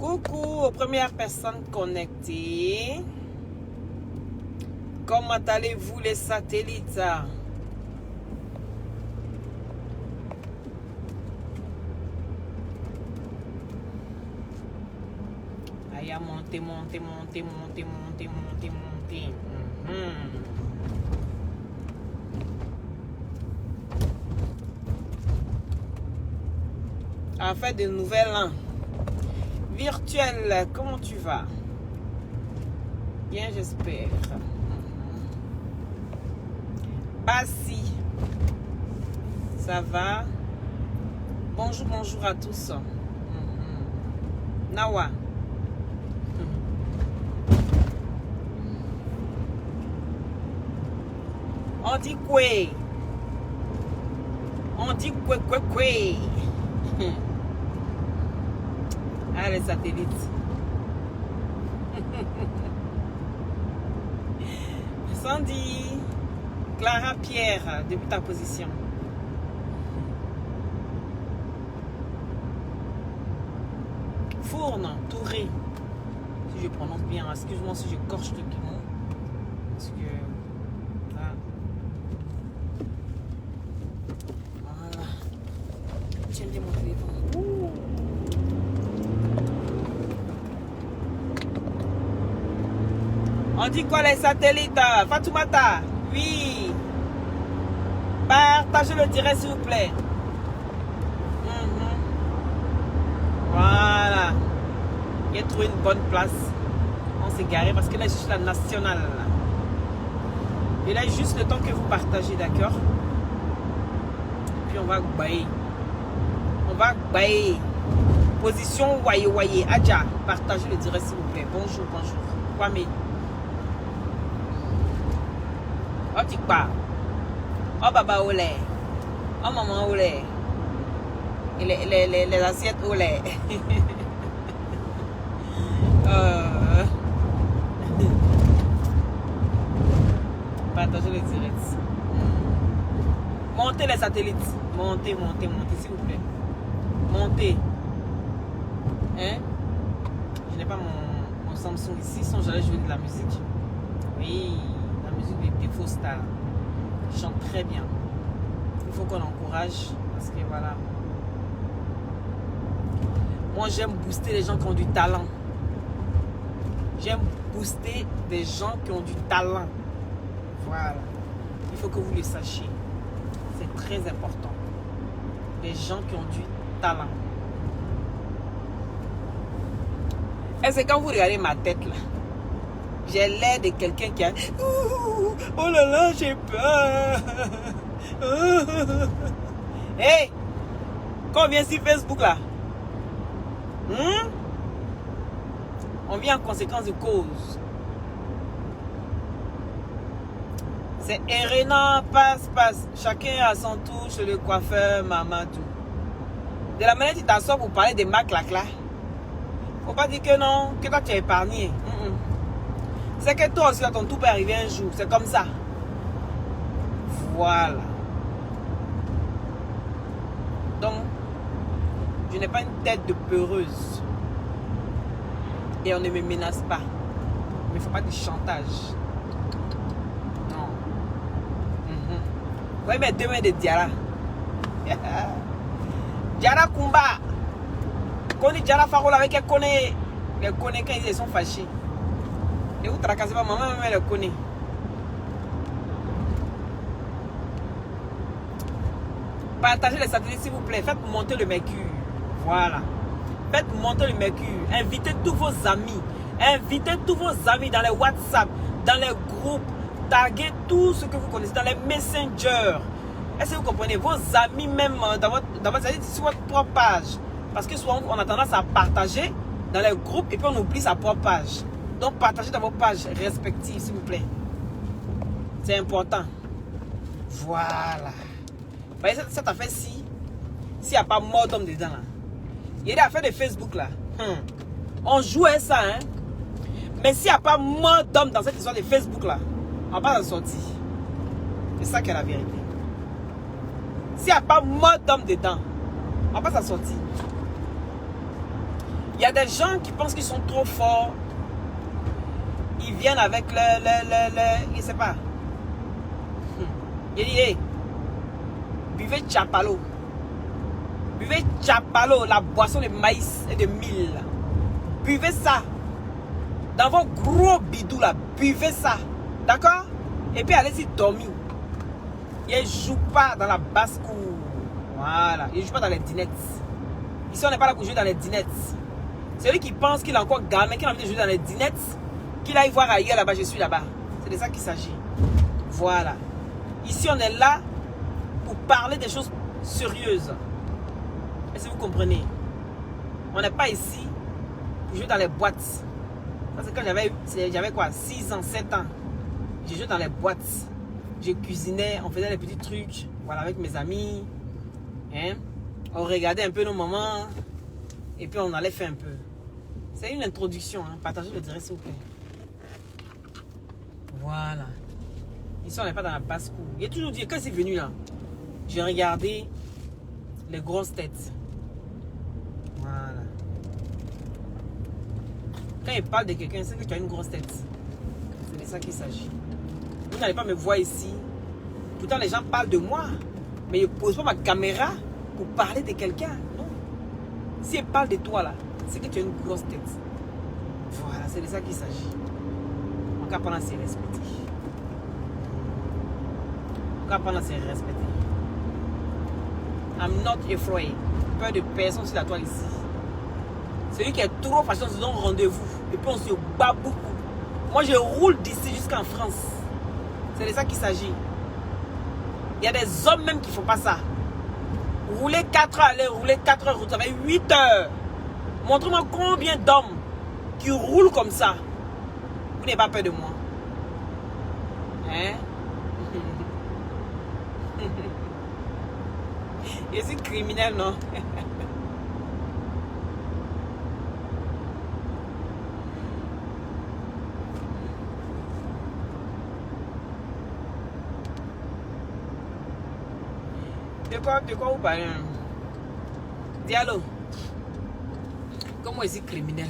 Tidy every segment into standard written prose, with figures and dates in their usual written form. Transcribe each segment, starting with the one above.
Coucou aux premières personnes connectées. Comment allez-vous les satellites? Aïe, monter. En fait, de nouvel an virtuel, comment tu vas? Bien, j'espère. Bassi, ça va? Bonjour à tous. Nawa. On dit quoi? On dit quoi? Ah, les satellites. Sandy, Clara Pierre, depuis ta position. Fourne, Touré. Si je prononce bien, excuse-moi si je corche le nom. Parce que. Là. Voilà. Tiens bien mon téléphone. Ouh. On dit quoi les satellites? Fatoumata? Oui. Partagez le direct s'il vous plaît. Voilà. Il a trouvé une bonne place. On s'est garé parce que là, je suis la nationale. Et là, juste le temps que vous partagez, d'accord? Puis on va bailler. Position waye. Adja, partagez le direct s'il vous plaît. Bonjour. Kwame. Oh, tu pas. Oh, baba au lait. Oh, maman au lait. Et les assiettes au lait. Partagez le direct. Montez les satellites. Montez, s'il vous plaît. Montez. Hein? Je n'ai pas mon Samsung ici, sinon j'allais jouer de la musique. Oui, la musique des faux stars. Je chante très bien. Il faut qu'on encourage parce que voilà. Moi, j'aime booster les gens qui ont du talent. J'aime booster des gens qui ont du talent. Voilà. Il faut que vous le sachiez. C'est très important. Les gens qui ont du talent. Et c'est quand vous regardez ma tête là, j'ai l'air de quelqu'un qui a... Oh là là, j'ai peur. Hey, quand on vient sur Facebook là, on vient en conséquence de cause. C'est Erena, passe. Chacun a son tour chez le coiffeur Mamadou. De la manière tu t'assois pour parler des marques là. Faut pas dire que non, que toi tu es épargné. C'est que toi aussi, ton tour peut arriver un jour. C'est comme ça. Voilà. Donc, je n'ai pas une tête de peureuse. Et on ne me menace pas. Mais il ne faut pas de chantage. Non. Oui, mais demain de Diara. Diara Kumba. Quand on dit Diara Farola avec elle connaît. Elle connaît quand ils sont fâchés. Et vous tracassez pas, maman, elle le connaît. Partagez les satellites s'il vous plaît. Faites monter le mercure. Voilà. Faites monter le mercure. Invitez tous vos amis. Invitez tous vos amis dans les WhatsApp, dans les groupes. Taguez tout ce que vous connaissez dans les messengers. Est-ce que vous comprenez? Vos amis même dans votre sur votre propre page. Parce que souvent on a tendance à partager dans les groupes et puis on oublie sa propre page. Donc partagez dans vos pages respectives s'il vous plaît. C'est important. Voilà. Vous voyez cette affaire-ci, s'il n'y a pas mort d'homme dedans là. Il y a des affaires de Facebook là. On jouait ça hein. Mais s'il n'y a pas mort d'homme dans cette histoire de Facebook là, on va pas s'en sortir. C'est ça qui est la vérité. S'il n'y a pas mort d'homme dedans, on va pas s'en sortir. Il y a des gens qui pensent qu'ils sont trop forts. Ils viennent avec je sais pas. Il dit, hey, buvez Chapalo. Buvez Chapalo, la boisson de maïs et de mil. Buvez ça. Dans vos gros bidous là, buvez ça. D'accord? Et puis allez-y dormir. Il ne joue pas dans la basse-cour. Voilà. Il ne joue pas dans les dinettes. Ici, on n'est pas là pour jouer dans les dinettes. Celui qui pense qu'il a encore gamin, qu'il a envie de jouer dans les dinettes, qu'il aille voir ailleurs là-bas, je suis là-bas. C'est de ça qu'il s'agit. Voilà. Ici, on est là pour parler des choses sérieuses. Est-ce que vous comprenez? On n'est pas ici pour jouer dans les boîtes. Ça, c'est quand j'avais quoi? 6 ans, 7 ans. J'ai joué dans les boîtes. Je cuisinais, on faisait des petits trucs. Voilà, avec mes amis. Hein? On regardait un peu nos mamans. Et puis on allait faire un peu. C'est une introduction. Hein? Partagez le direct s'il vous plaît. Voilà. Ici, on n'est pas dans la basse-cour. Il a toujours dit, quand c'est venu là, j'ai regardé les grosses têtes. Voilà. Quand il parle de quelqu'un, c'est que tu as une grosse tête. C'est de ça qu'il s'agit. Vous n'allez pas me voir ici. Pourtant, les gens parlent de moi. Mais ils ne posent pas ma caméra pour parler de quelqu'un. Non. Si ils parlent de toi là, c'est que tu as une grosse tête. Voilà, c'est de ça qu'il s'agit. En cas pendant c'est respecté. En cas pendant c'est respecté. I'm not afraid. Peur de personne sur la toile ici. Celui qui est trop fâché, on se donne rendez-vous. Et puis on se bat beaucoup. Moi je roule d'ici jusqu'en France. C'est de ça qu'il s'agit. Il y a des hommes même qui ne font pas ça. Rouler 4 heures aller, rouler 4 heures, ça fait 8 heures. Montrez-moi combien d'hommes qui roulent comme ça. Vous n'avez pas peur de moi. Hein? Je suis criminel, non? De quoi vous parlez? Diallo. Comment est-ce criminel?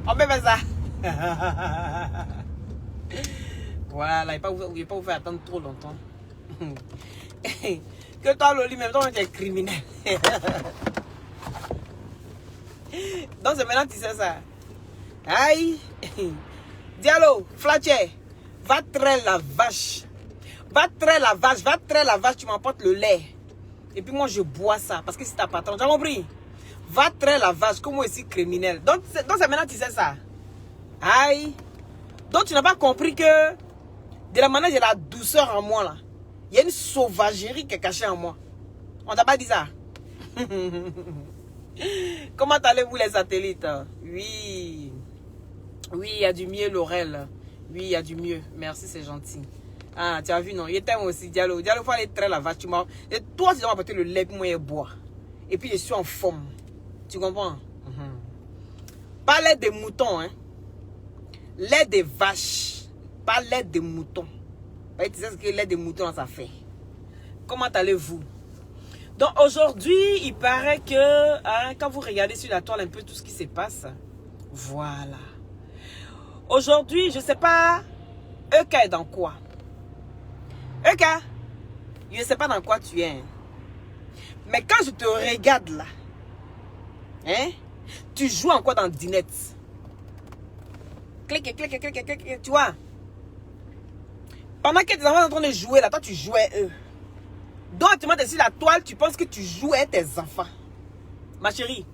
On peut faire ça. Voilà, il ne va pas vous faire attendre trop longtemps. Que toi, Loli, même toi, tu es criminel. Donc, c'est maintenant que tu sais ça. Aïe. Diallo, Flatcher, va traire la vache. Va traire la vache, tu m'emportes le lait. Et puis moi, je bois ça. Parce que c'est ta patronne. Tu as compris? Va traire la vache, comme moi ici, criminel. Donc, c'est maintenant que tu sais ça. Aïe. Donc, tu n'as pas compris que de la manière, j'ai la douceur en moi, là. Il y a une sauvagerie qui est cachée en moi. On t'a pas dit ça? Comment allez-vous, les satellites? Oui. Oui, il y a du mieux, Laurel. Oui, il y a du mieux. Merci, c'est gentil. Ah, tu as vu, non? Il t'aime aussi, Diallo. Diallo, il faut aller traire la vache. Et toi, tu dois m'apporter le lait pour moi et boire. Et puis, je suis en forme. Tu comprends? Pas lait de mouton, hein? Lait de vache. Pas lait de mouton. Tu sais ce que lait de mouton, ça fait. Comment allez-vous? Donc, aujourd'hui, il paraît que, hein, quand vous regardez sur la toile un peu tout ce qui se passe, voilà. Aujourd'hui, je ne sais pas, Eka est dans quoi? Eka, je ne sais pas dans quoi tu es. Hein. Mais quand je te regarde là, hein, tu joues en quoi dans Dinette? Clic, clic, clic, clic, clic, tu vois? Pendant que tes enfants sont en train de jouer là, toi tu jouais eux. Donc tu montes sur la toile, tu penses que tu jouais tes enfants. Ma chérie,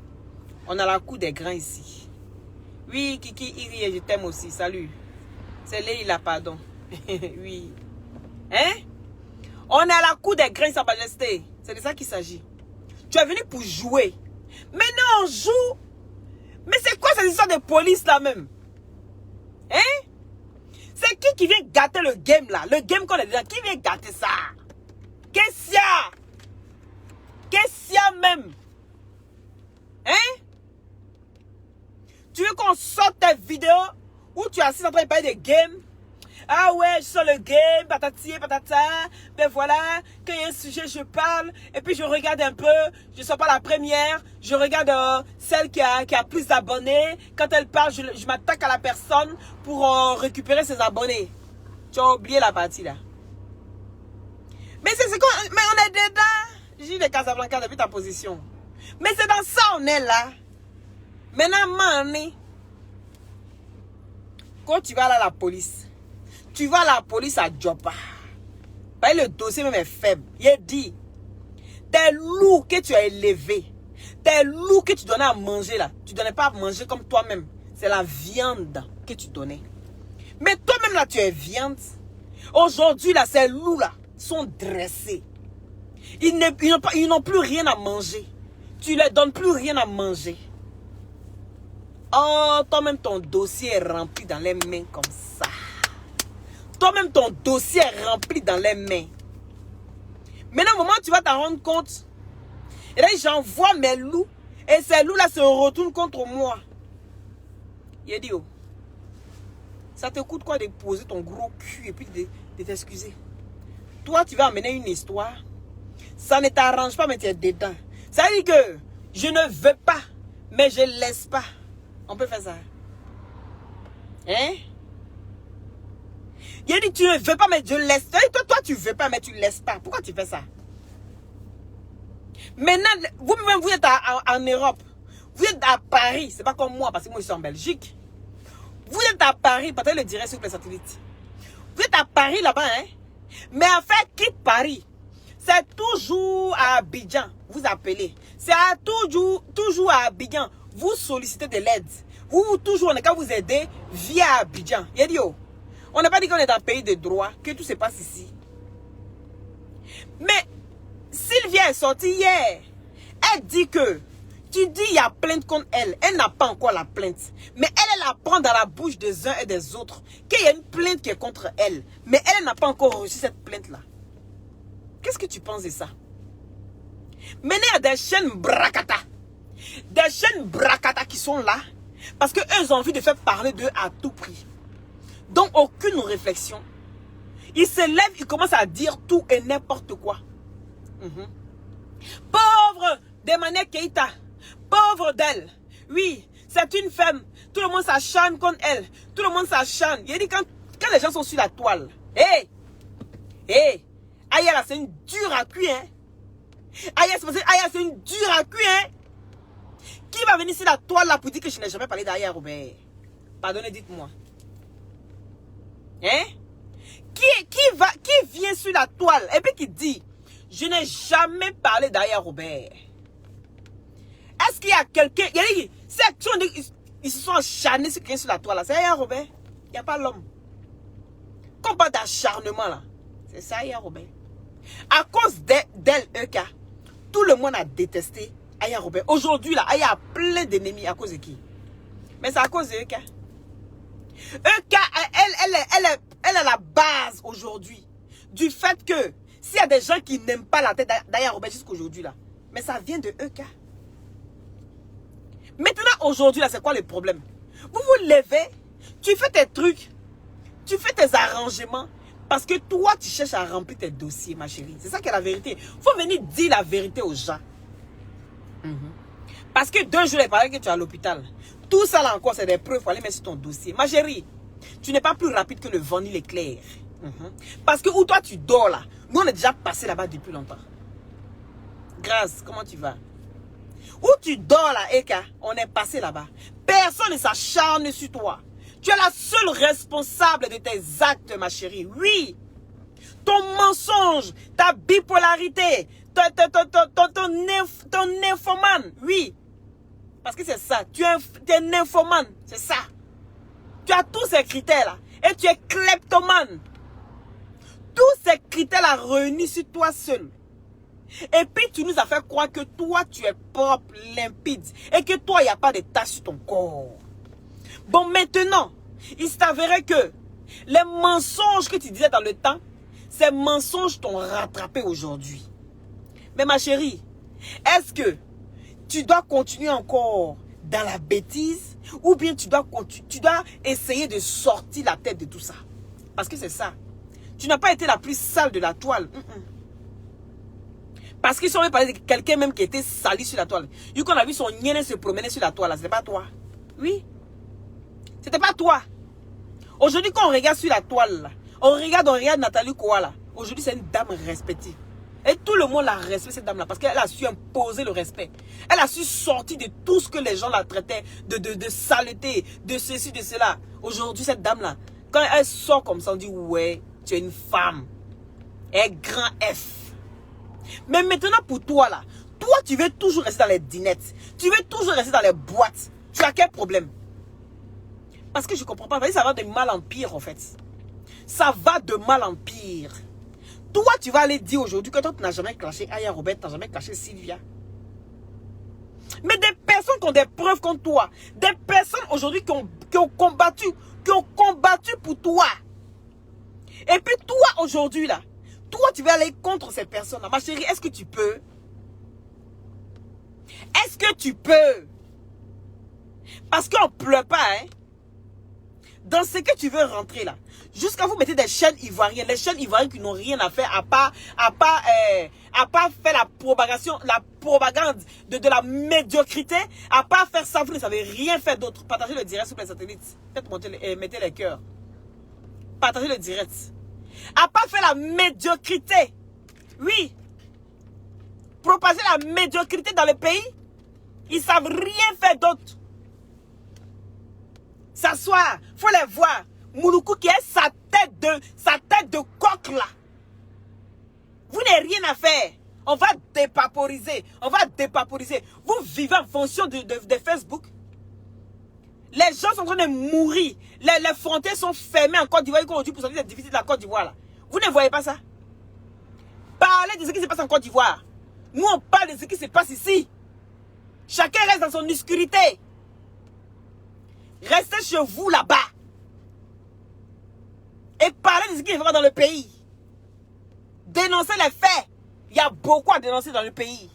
on a la cour des grands ici. Oui, Kiki, Iri, je t'aime aussi, salut. C'est Leïla, pardon. Oui. Hein? On est à la cour des grands, sa majesté. C'est de ça qu'il s'agit. Tu es venu pour jouer. Maintenant on joue. Mais c'est quoi cette histoire de police là même? Hein? C'est qui vient gâter le game là? Le game qu'on est dedans, qui vient gâter ça? Qu'est-ce qu'il y a même? Hein? Tu veux qu'on sorte tes vidéos où tu es assis en train de parler de game? Ah ouais, je sors le game, patati, patata. ben voilà, quand il y a un sujet, je parle, et puis je regarde un peu, je ne suis pas la première, je regarde celle qui a plus d'abonnés. Quand elle parle, je m'attaque à la personne pour récupérer ses abonnés. Tu as oublié la partie là. Mais mais on est dedans. J'ai des Casablanca depuis ta position. Mais c'est dans ça on est là. Maintenant, mané, quand tu vas là à la police, tu vas à la police à Djopa. Le dossier même est faible. Il est dit, tes loups que tu as élevés, tes loups que tu donnais à manger là, tu ne donnais pas à manger comme toi-même. C'est la viande que tu donnais. Mais toi-même là, tu es viande. Aujourd'hui là, ces loups là sont dressés. Ils n'ont plus rien à manger. Tu ne leur donnes plus rien à manger. Oh, toi-même ton dossier est rempli dans les mains comme ça. Toi-même ton dossier est rempli dans les mains. Maintenant, au moment où tu vas t'en rendre compte, et là j'envoie mes loups, et ces loups là se retournent contre moi. Il a dit, oh, ça te coûte quoi de poser ton gros cul et puis de t'excuser? Toi, tu vas amener une histoire. Ça ne t'arrange pas, mais tu es dedans. Ça veut dire que je ne veux pas, mais je ne laisse pas. On peut faire ça. Hein? Il a dit, tu ne veux pas, mais je laisse. Toi, tu ne veux pas, mais tu ne laisses pas. Pourquoi tu fais ça? Maintenant, vous-même, vous êtes en Europe. Vous êtes à Paris. C'est pas comme moi, parce que moi, je suis en Belgique. Vous êtes à Paris. Peut-être le direct sur les satellites. Vous êtes à Paris là-bas, hein? Mais en fait, quitte Paris. C'est toujours à Abidjan. Vous appelez. C'est toujours à Abidjan. Vous sollicitez de l'aide. Toujours, on est qu'à vous aider via Abidjan. Il dit, oh, on n'a pas dit qu'on est un pays de droit, que tout se passe ici. Mais Sylvia est sortie hier. Elle dit que, tu dis il y a plainte contre elle. Elle n'a pas encore la plainte. Mais elle apprend dans la bouche des uns et des autres qu'il y a une plainte qui est contre elle. Mais elle n'a pas encore reçu cette plainte-là. Qu'est-ce que tu penses de ça? Maintenant, il y a des chaînes bracata. Des chaînes bracata qui sont là. Parce qu'eux ont envie de faire parler d'eux à tout prix. Donc, aucune réflexion. Ils se lèvent, ils commencent à dire tout et n'importe quoi. Pauvre Demane Keïta. Pauvre d'elle. Oui, c'est une femme. Tout le monde s'acharne contre elle. Tout le monde s'acharne. Il dit quand les gens sont sur la toile. Hé! Hé! Aya là, c'est une dure à cuire. Hein? Aya, c'est une dure à cuire. Hein? Qui va venir sur la toile là pour dire que je n'ai jamais parlé d'Aya Robert? Pardonnez, dites-moi. Hein? Qui vient sur la toile et puis qui dit je n'ai jamais parlé d'Aya Robert? Est-ce qu'il y a quelqu'un? Ils se sont acharnés sur quelqu'un sur la toile là. C'est Aya Robert. Il n'y a pas l'homme. Quand on parle d'acharnement là, c'est ça Aya Robert. À cause d'elle, Eka, tout le monde a détesté Aya Robert. Aujourd'hui, là, Aya a plein d'ennemis à cause de qui? Mais c'est à cause de Eka. Eka, elle est la base aujourd'hui du fait que s'il y a des gens qui n'aiment pas la tête d'Aya Robert jusqu'à aujourd'hui, là, mais ça vient de Eka. Maintenant, aujourd'hui, là, c'est quoi le problème? Vous vous levez, tu fais tes trucs, tu fais tes arrangements. Parce que toi, tu cherches à remplir tes dossiers, ma chérie. C'est ça qui est la vérité. Il faut venir dire la vérité aux gens. Parce que 2 jours, il paraît que tu es à l'hôpital. Tout ça là encore, c'est des preuves. Il faut aller mettre sur ton dossier. Ma chérie, tu n'es pas plus rapide que le vent ni l'éclair. Parce que où toi, tu dors là. Nous, on est déjà passé là-bas depuis longtemps. Grâce, comment tu vas? Où tu dors là, Eka, on est passé là-bas. Personne ne s'acharne sur toi. Tu es la seule responsable de tes actes, ma chérie. Oui. Ton mensonge, ta bipolarité, ton nymphomane. Oui. Parce que c'est ça. Tu es nymphomane. C'est ça. Tu as tous ces critères-là. Et tu es kleptomane. Tous ces critères-là réunis sur toi seul. Et puis tu nous as fait croire que toi, tu es propre, limpide. Et que toi, il n'y a pas de taches sur ton corps. Bon, maintenant, il s'avérait que les mensonges que tu disais dans le temps, ces mensonges t'ont rattrapé aujourd'hui. Mais ma chérie, est-ce que tu dois continuer encore dans la bêtise ou bien tu dois essayer de sortir la tête de tout ça? Parce que c'est ça. Tu n'as pas été la plus sale de la toile. Parce qu'ils sont même parlé de quelqu'un même qui était sali sur la toile. Du coup, on a vu son nienne se promener sur la toile. C'était pas toi. Oui. C'était pas toi. Aujourd'hui, quand on regarde sur la toile, là, on regarde Nathalie Koala. Aujourd'hui, c'est une dame respectée. Et tout le monde la respecte, cette dame-là, parce qu'elle a su imposer le respect. Elle a su sortir de tout ce que les gens la traitaient, de saleté, de ceci, de cela. Aujourd'hui, cette dame-là, quand elle sort comme ça, on dit, ouais, tu es une femme. Et grand F. Mais maintenant, pour toi, là, toi, tu veux toujours rester dans les dinettes. Tu veux toujours rester dans les boîtes. Tu as quel problème? Parce que je ne comprends pas. Ça va de mal en pire, en fait. Ça va de mal en pire. Toi, tu vas aller dire aujourd'hui que toi, tu n'as jamais clashé Aya Robert, tu n'as jamais clashé Sylvia. Mais des personnes qui ont des preuves contre toi, des personnes aujourd'hui qui ont combattu pour toi. Et puis toi, aujourd'hui, là, toi, tu vas aller contre ces personnes-là. Ma chérie, est-ce que tu peux? Est-ce que tu peux? Parce qu'on ne pleure pas, hein. Dans ce que tu veux rentrer là, jusqu'à vous mettez des chaînes ivoiriennes, les chaînes ivoiriennes qui n'ont rien à faire à part faire la propagande de la médiocrité, à part faire ça, vous ne savez rien faire d'autre. Partagez le direct sur les satellites, faites monter mettez les cœurs. Partagez le direct. À part faire la médiocrité, oui, propager la médiocrité dans le pays, ils ne savent rien faire d'autre. S'asseoir, faut les voir. Mouloukou qui est sa tête de coq là. Vous n'avez rien à faire. On va dépaporiser. Vous vivez en fonction de Facebook. Les gens sont en train de mourir. Les frontières sont fermées en Côte d'Ivoire. Aujourd'hui, pour sortir des difficultés de la Côte d'Ivoire là. Vous ne voyez pas ça? Parlez de ce qui se passe en Côte d'Ivoire. Nous, on parle de ce qui se passe ici. Chacun reste dans son obscurité. Restez chez vous là-bas. Et parlez de ce qui va dans le pays. Dénoncez les faits. Il y a beaucoup à dénoncer dans le pays.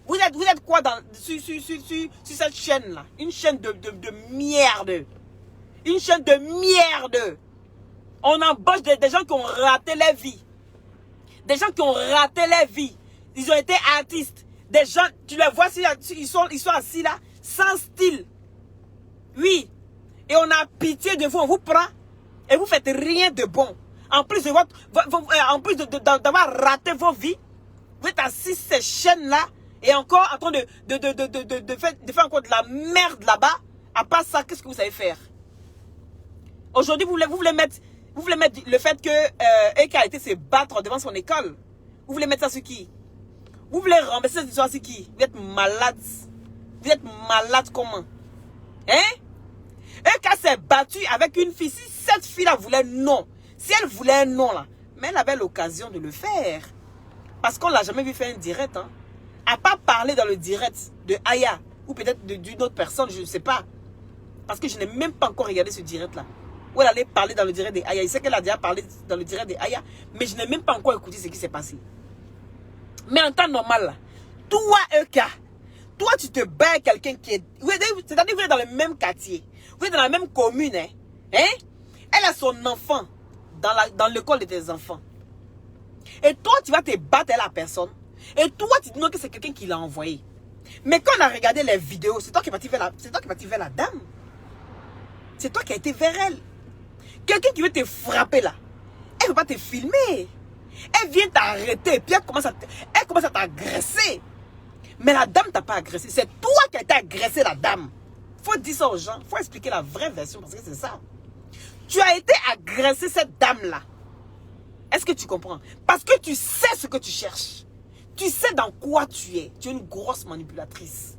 Vous êtes quoi sur cette chaîne-là? Une chaîne de merde. Une chaîne de merde. On embauche des gens qui ont raté leur vie. Des gens qui ont raté leur vie. Ils ont été artistes. Des gens, tu les vois, ils sont assis là, sans style. Oui, et on a pitié de vous, on vous prend et vous faites rien de bon. En plus d'avoir raté vos vies, vous êtes assis sur ces chaînes-là et encore en train de faire encore de la merde là-bas. À part ça, qu'est-ce que vous savez faire? Aujourd'hui, vous voulez mettre le fait que Eka a été se battre devant son école. Vous voulez mettre ça sur qui? Vous voulez renverser cette histoire sur qui? Vous êtes malade. Vous êtes malade comment? Hein? Eka s'est battu avec une fille. Si cette fille-là voulait non, si elle voulait un non là, mais elle avait l'occasion de le faire. Parce qu'on ne l'a jamais vu faire un direct. Hein. À pas parler dans le direct de Aya, ou peut-être d'une autre personne, je ne sais pas. Parce que je n'ai même pas encore regardé ce direct-là. Où elle allait parler dans le direct de Aya. Il sait qu'elle a déjà parlé dans le direct de Aya, mais je n'ai même pas encore écouté ce qui s'est passé. Mais en temps normal, là, toi, Eka, toi, tu te bats avec quelqu'un qui est... C'est-à-dire que vous êtes dans le même quartier. Vous êtes dans la même commune. Hein? Elle a son enfant dans l'école de tes enfants. Et toi, tu vas te battre à la personne. Et toi, tu dis non que c'est quelqu'un qui l'a envoyé. Mais quand on a regardé les vidéos, c'est toi qui vas vers la dame. C'est toi qui as été vers elle. Quelqu'un qui veut te frapper là. Elle ne veut pas te filmer. Elle vient t'arrêter. Et puis elle commence à t'agresser. Mais la dame t'a pas agressé. C'est toi qui as été agressé, la dame. Faut dire ça aux gens. Faut expliquer la vraie version parce que c'est ça. Tu as été agressé, cette dame-là. Est-ce que tu comprends? Parce que tu sais ce que tu cherches. Tu sais dans quoi tu es. Tu es une grosse manipulatrice.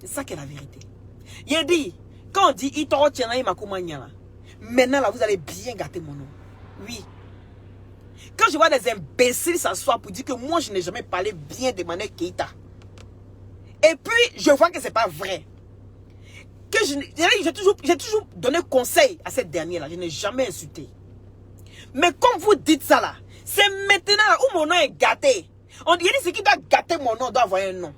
C'est ça qui est la vérité. Il a dit, quand on dit Itoro Tiana Makumanya, maintenant là, vous allez bien gâter mon nom. Oui. Quand je vois des imbéciles s'asseoir pour dire que moi, je n'ai jamais parlé bien de Manuel Keïta. Et puis, je vois que ce n'est pas vrai. Que j'ai toujours donné conseil à cette dernière-là. Je n'ai jamais insulté. Mais comme vous dites ça là, c'est maintenant là où mon nom est gâté. On dit ce qui doit gâter mon nom doit avoir un nom.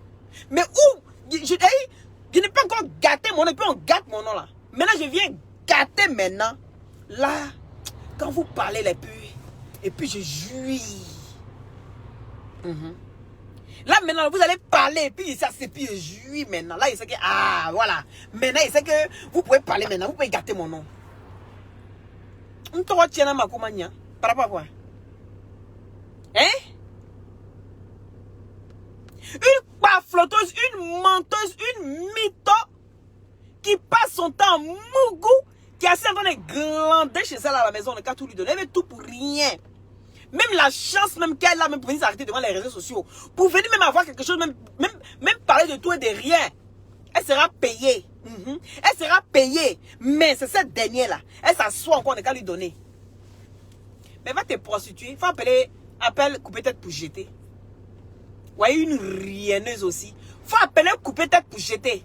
Mais où je n'ai pas encore gâté mon nom, et puis on gâte mon nom là. Maintenant, je viens gâter maintenant. Là, Quand vous parlez les puis, et puis je jouis. Là maintenant, vous allez parler, et puis ça c'est puis je jouis maintenant. Là, il sait que, ah voilà. Maintenant, il sait que vous pouvez parler maintenant, vous pouvez gâter mon nom. On te retient à ma commande, par rapport à quoi? Hein? Une pafloteuse, une menteuse, une mytho qui passe son temps en mougou, qui est assez en train de glander chez elle à la maison, on n'a qu'à tout lui donner, mais tout pour rien. Même la chance même qu'elle a, même pour venir s'arrêter devant les réseaux sociaux, pour venir même avoir quelque chose, même parler de tout et de rien, elle sera payée. Elle sera payée. Mais c'est cette dernière-là, elle s'assoit encore, on n'a qu'à lui donner. Mais va te prostituer, il faut appelle couper tête pour jeter. Ouais, une rienneuse aussi. Faut appeler couper tête pour jeter.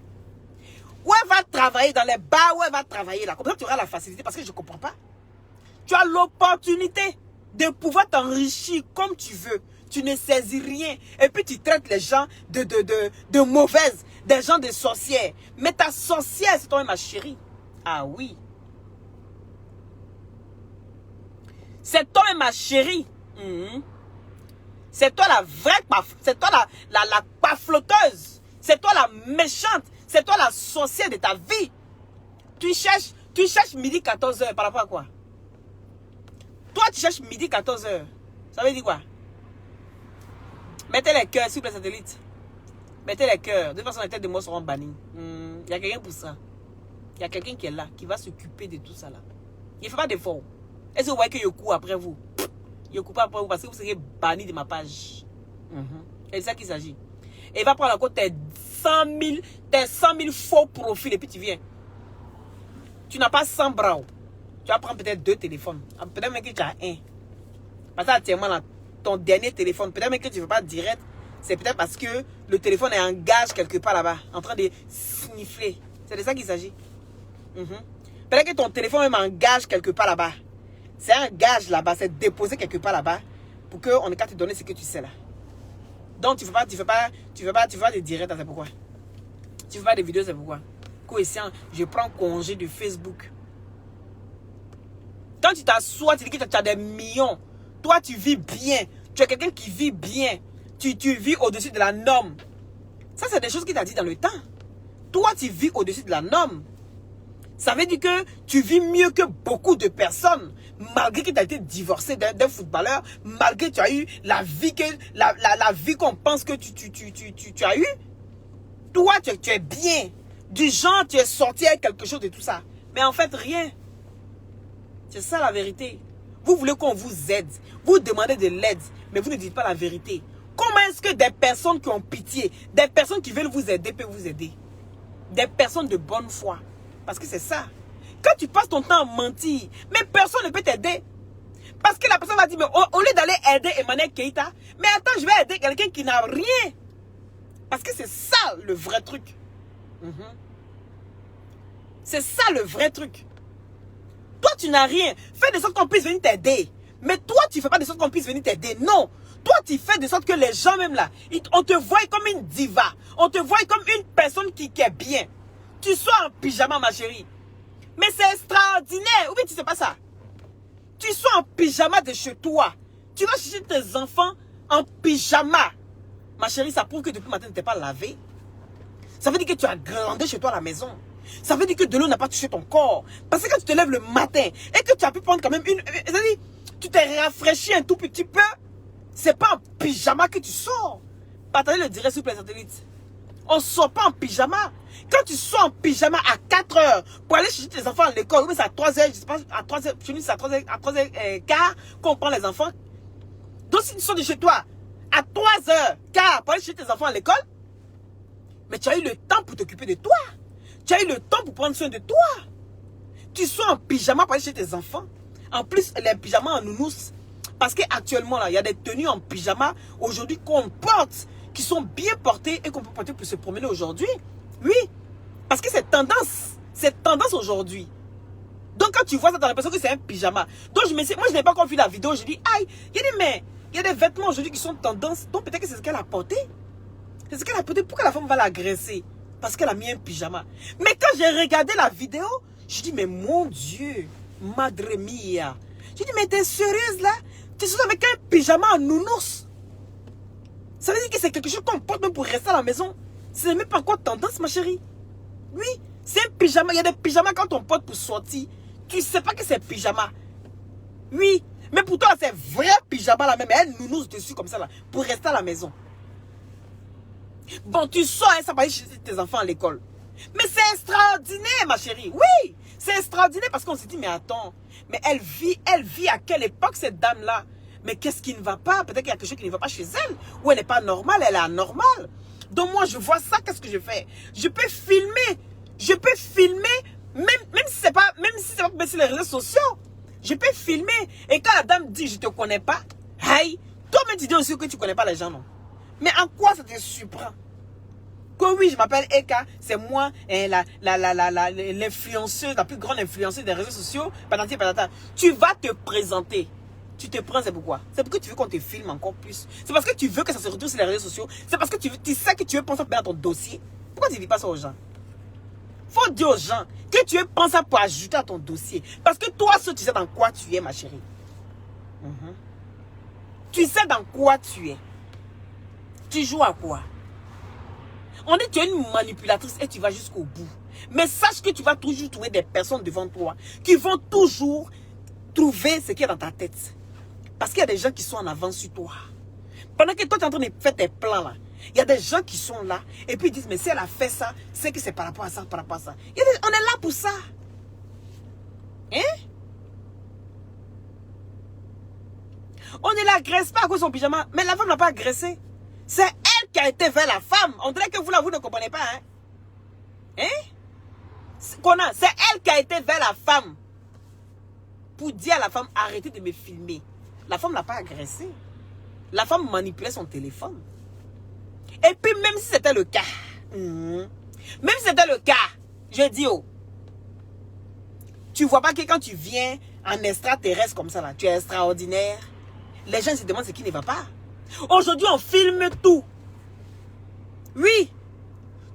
Où elle va travailler dans les bars, où elle va travailler là. Comme ça, tu auras la facilité parce que je ne comprends pas. Tu as l'opportunité de pouvoir t'enrichir comme tu veux. Tu ne saisis rien. Et puis tu traites les gens de mauvaises, des gens de sorcières. Mais ta sorcière, c'est toi, ma chérie. Ah oui. C'est toi, ma chérie. C'est toi la vraie paf. C'est toi la pafloteuse. C'est toi la méchante. C'est toi la sorcière de ta vie. Tu cherches midi 14h par rapport à quoi? Toi, tu cherches midi 14h. Ça veut dire quoi? Mettez les cœurs, s'il vous plaît, satellite. Mettez les cœurs. De toute façon, les têtes de moi seront bannies. Il y a quelqu'un pour ça. Il y a quelqu'un qui est là, qui va s'occuper de tout ça là. Il ne fait pas d'effort. Est-ce que vous voyez que je cours après vous? Je ne cours pas après vous parce que vous serez banni de ma page. Et c'est ça qu'il s'agit. Et il va prendre encore tes 100 000 faux profils et puis tu viens. Tu n'as pas 100 bras. Tu vas prendre peut-être 2 téléphones. Peut-être même que tu as un. Parce que actuellement, là, ton dernier téléphone, peut-être même que tu ne veux pas direct. C'est peut-être parce que le téléphone est en gage quelque part là-bas, en train de sniffer. C'est de ça qu'il s'agit. Peut-être que ton téléphone est en gage quelque part là-bas. C'est un gage là-bas, c'est déposé quelque part là-bas pour qu'on ait qu'à te donner ce que tu sais là. Donc tu fais pas des directs, c'est pourquoi. Tu fais pas des vidéos, c'est pourquoi. Coefficient, je prends congé de Facebook. Quand tu t'assois, tu dis que tu as des millions. Toi, tu vis bien. Tu es quelqu'un qui vit bien. Tu vis au-dessus de la norme. Ça, c'est des choses qu'il t'a dit dans le temps. Toi, tu vis au-dessus de la norme. Ça veut dire que tu vis mieux que beaucoup de personnes. Malgré que tu as été divorcé d'un footballeur. Malgré que tu as eu la vie qu'on pense que tu as eu. Toi, tu es bien. Du genre, tu es sorti avec quelque chose de tout ça. Mais en fait, rien. C'est ça la vérité. Vous voulez qu'on vous aide. Vous demandez de l'aide. Mais vous ne dites pas la vérité. Comment est-ce que des personnes qui ont pitié, des personnes qui veulent vous aider peuvent vous aider? Des personnes de bonne foi. Parce que c'est ça. Quand tu passes ton temps à mentir, mais personne ne peut t'aider. Parce que la personne va dire, mais au lieu d'aller aider Emmanuel Keïta, mais attends, je vais aider quelqu'un qui n'a rien. Parce que c'est ça le vrai truc. C'est ça le vrai truc. Toi, tu n'as rien. Fais de sorte qu'on puisse venir t'aider. Mais toi, tu ne fais pas de sorte qu'on puisse venir t'aider. Non. Toi, tu fais de sorte que les gens même là, on te voit comme une diva. On te voit comme une personne qui est bien. Tu sois en pyjama, ma chérie. Mais c'est extraordinaire. Ou bien tu ne sais pas ça. Tu sois en pyjama de chez toi. Tu vas chercher tes enfants en pyjama. Ma chérie, ça prouve que depuis le matin, tu ne t'es pas lavé. Ça veut dire que tu as grandi chez toi à la maison. Ça veut dire que de l'eau n'a pas touché ton corps. Parce que quand tu te lèves le matin et que tu as pu prendre quand même une... C'est-à-dire, tu t'es rafraîchi un tout petit peu. C'est pas en pyjama que tu sors. Partagez le direct sur les satellites. On ne sort pas en pyjama. Quand tu sors en pyjama à 4 heures pour aller chercher tes enfants à l'école, oui, c'est à 3 heures, je sais pas, à 3 heures, chez nous, c'est à 3 heures quart qu'on prend les enfants. Donc si tu sors de chez toi à 3 heures quart pour aller chercher tes enfants à l'école, mais tu as eu le temps pour t'occuper de toi. Tu as eu le temps pour prendre soin de toi. Tu sois en pyjama pour aller chez tes enfants. En plus, les pyjamas en nounous. Parce qu'actuellement, là, il y a des tenues en pyjama aujourd'hui qu'on porte, qui sont bien portées et qu'on peut porter pour se promener aujourd'hui. Oui. Parce que c'est tendance. C'est tendance aujourd'hui. Donc, quand tu vois ça, tu as l'impression que c'est un pyjama. Donc, moi, je n'ai pas encore vu la vidéo. Je dis, aïe, il y a des vêtements aujourd'hui qui sont tendance. Donc, peut-être que c'est ce qu'elle a porté. C'est ce qu'elle a porté. Pourquoi la femme va l'agresser? Parce qu'elle a mis un pyjama. Mais quand j'ai regardé la vidéo, je dis, mais mon Dieu, Madre mia, Je dis, mais t'es sérieuse là? Tu es avec un pyjama en nounours. Ça veut dire que c'est quelque chose qu'on porte même pour rester à la maison. C'est même pas encore tendance, ma chérie. Oui, c'est un pyjama. Il y a des pyjamas quand on porte pour sortir. Tu sais pas que c'est pyjama. Oui, mais pour toi, c'est vrai pyjama là même. Un nounours dessus comme ça là, pour rester à la maison. Bon, tu sors, hein, ça va aller chez tes enfants à l'école. Mais c'est extraordinaire, ma chérie. Oui, c'est extraordinaire parce qu'on s'est dit, mais attends, mais elle vit à quelle époque cette dame-là? Mais qu'est-ce qui ne va pas? Peut-être qu'il y a quelque chose qui ne va pas chez elle. Ou elle n'est pas normale, elle est anormale. Donc moi, je vois ça, qu'est-ce que je fais? Je peux filmer. Je peux filmer, même si c'est pas, sur les réseaux sociaux. Je peux filmer. Et quand la dame dit, je ne te connais pas, hey, toi-même tu dis aussi que tu ne connais pas les gens, non? Mais en quoi ça te surprend? Que oui, je m'appelle Eka, c'est moi, l'influenceuse, la plus grande influenceuse des réseaux sociaux, patati patata. Tu vas te présenter. Tu te prends, c'est pourquoi? C'est parce que tu veux qu'on te filme encore plus. C'est parce que tu veux que ça se retrouve sur les réseaux sociaux. C'est parce que tu sais que tu veux penser à ton dossier. Pourquoi tu ne dis pas ça aux gens? Faut dire aux gens que tu veux penser pour ajouter à ton dossier. Parce que toi, tu sais dans quoi tu es, ma chérie. Tu sais dans quoi tu es. Tu joues à quoi? On dit que tu es une manipulatrice et tu vas jusqu'au bout. Mais sache que tu vas toujours trouver des personnes devant toi qui vont toujours trouver ce qui est dans ta tête. Parce qu'il y a des gens qui sont en avance sur toi. Pendant que toi tu es en train de faire tes plans là, il y a des gens qui sont là et puis ils disent mais si elle a fait ça, c'est que c'est par rapport à ça, par rapport à ça. On est là pour ça. Hein? On ne l'agresse pas à cause de son pyjama. Mais la femme n'a pas agressé. C'est elle qui a été vers la femme. On dirait que vous ne comprenez pas. Hein? Hein? C'est elle qui a été vers la femme. Pour dire à la femme, arrêtez de me filmer. La femme n'a pas agressé. La femme manipulait son téléphone. Et puis même si c'était le cas. Même si c'était le cas. Je dis, oh. Tu vois pas que quand tu viens en extraterrestre comme ça là, tu es extraordinaire. Les gens se demandent ce qui ne va pas. Aujourd'hui, on filme tout. Oui.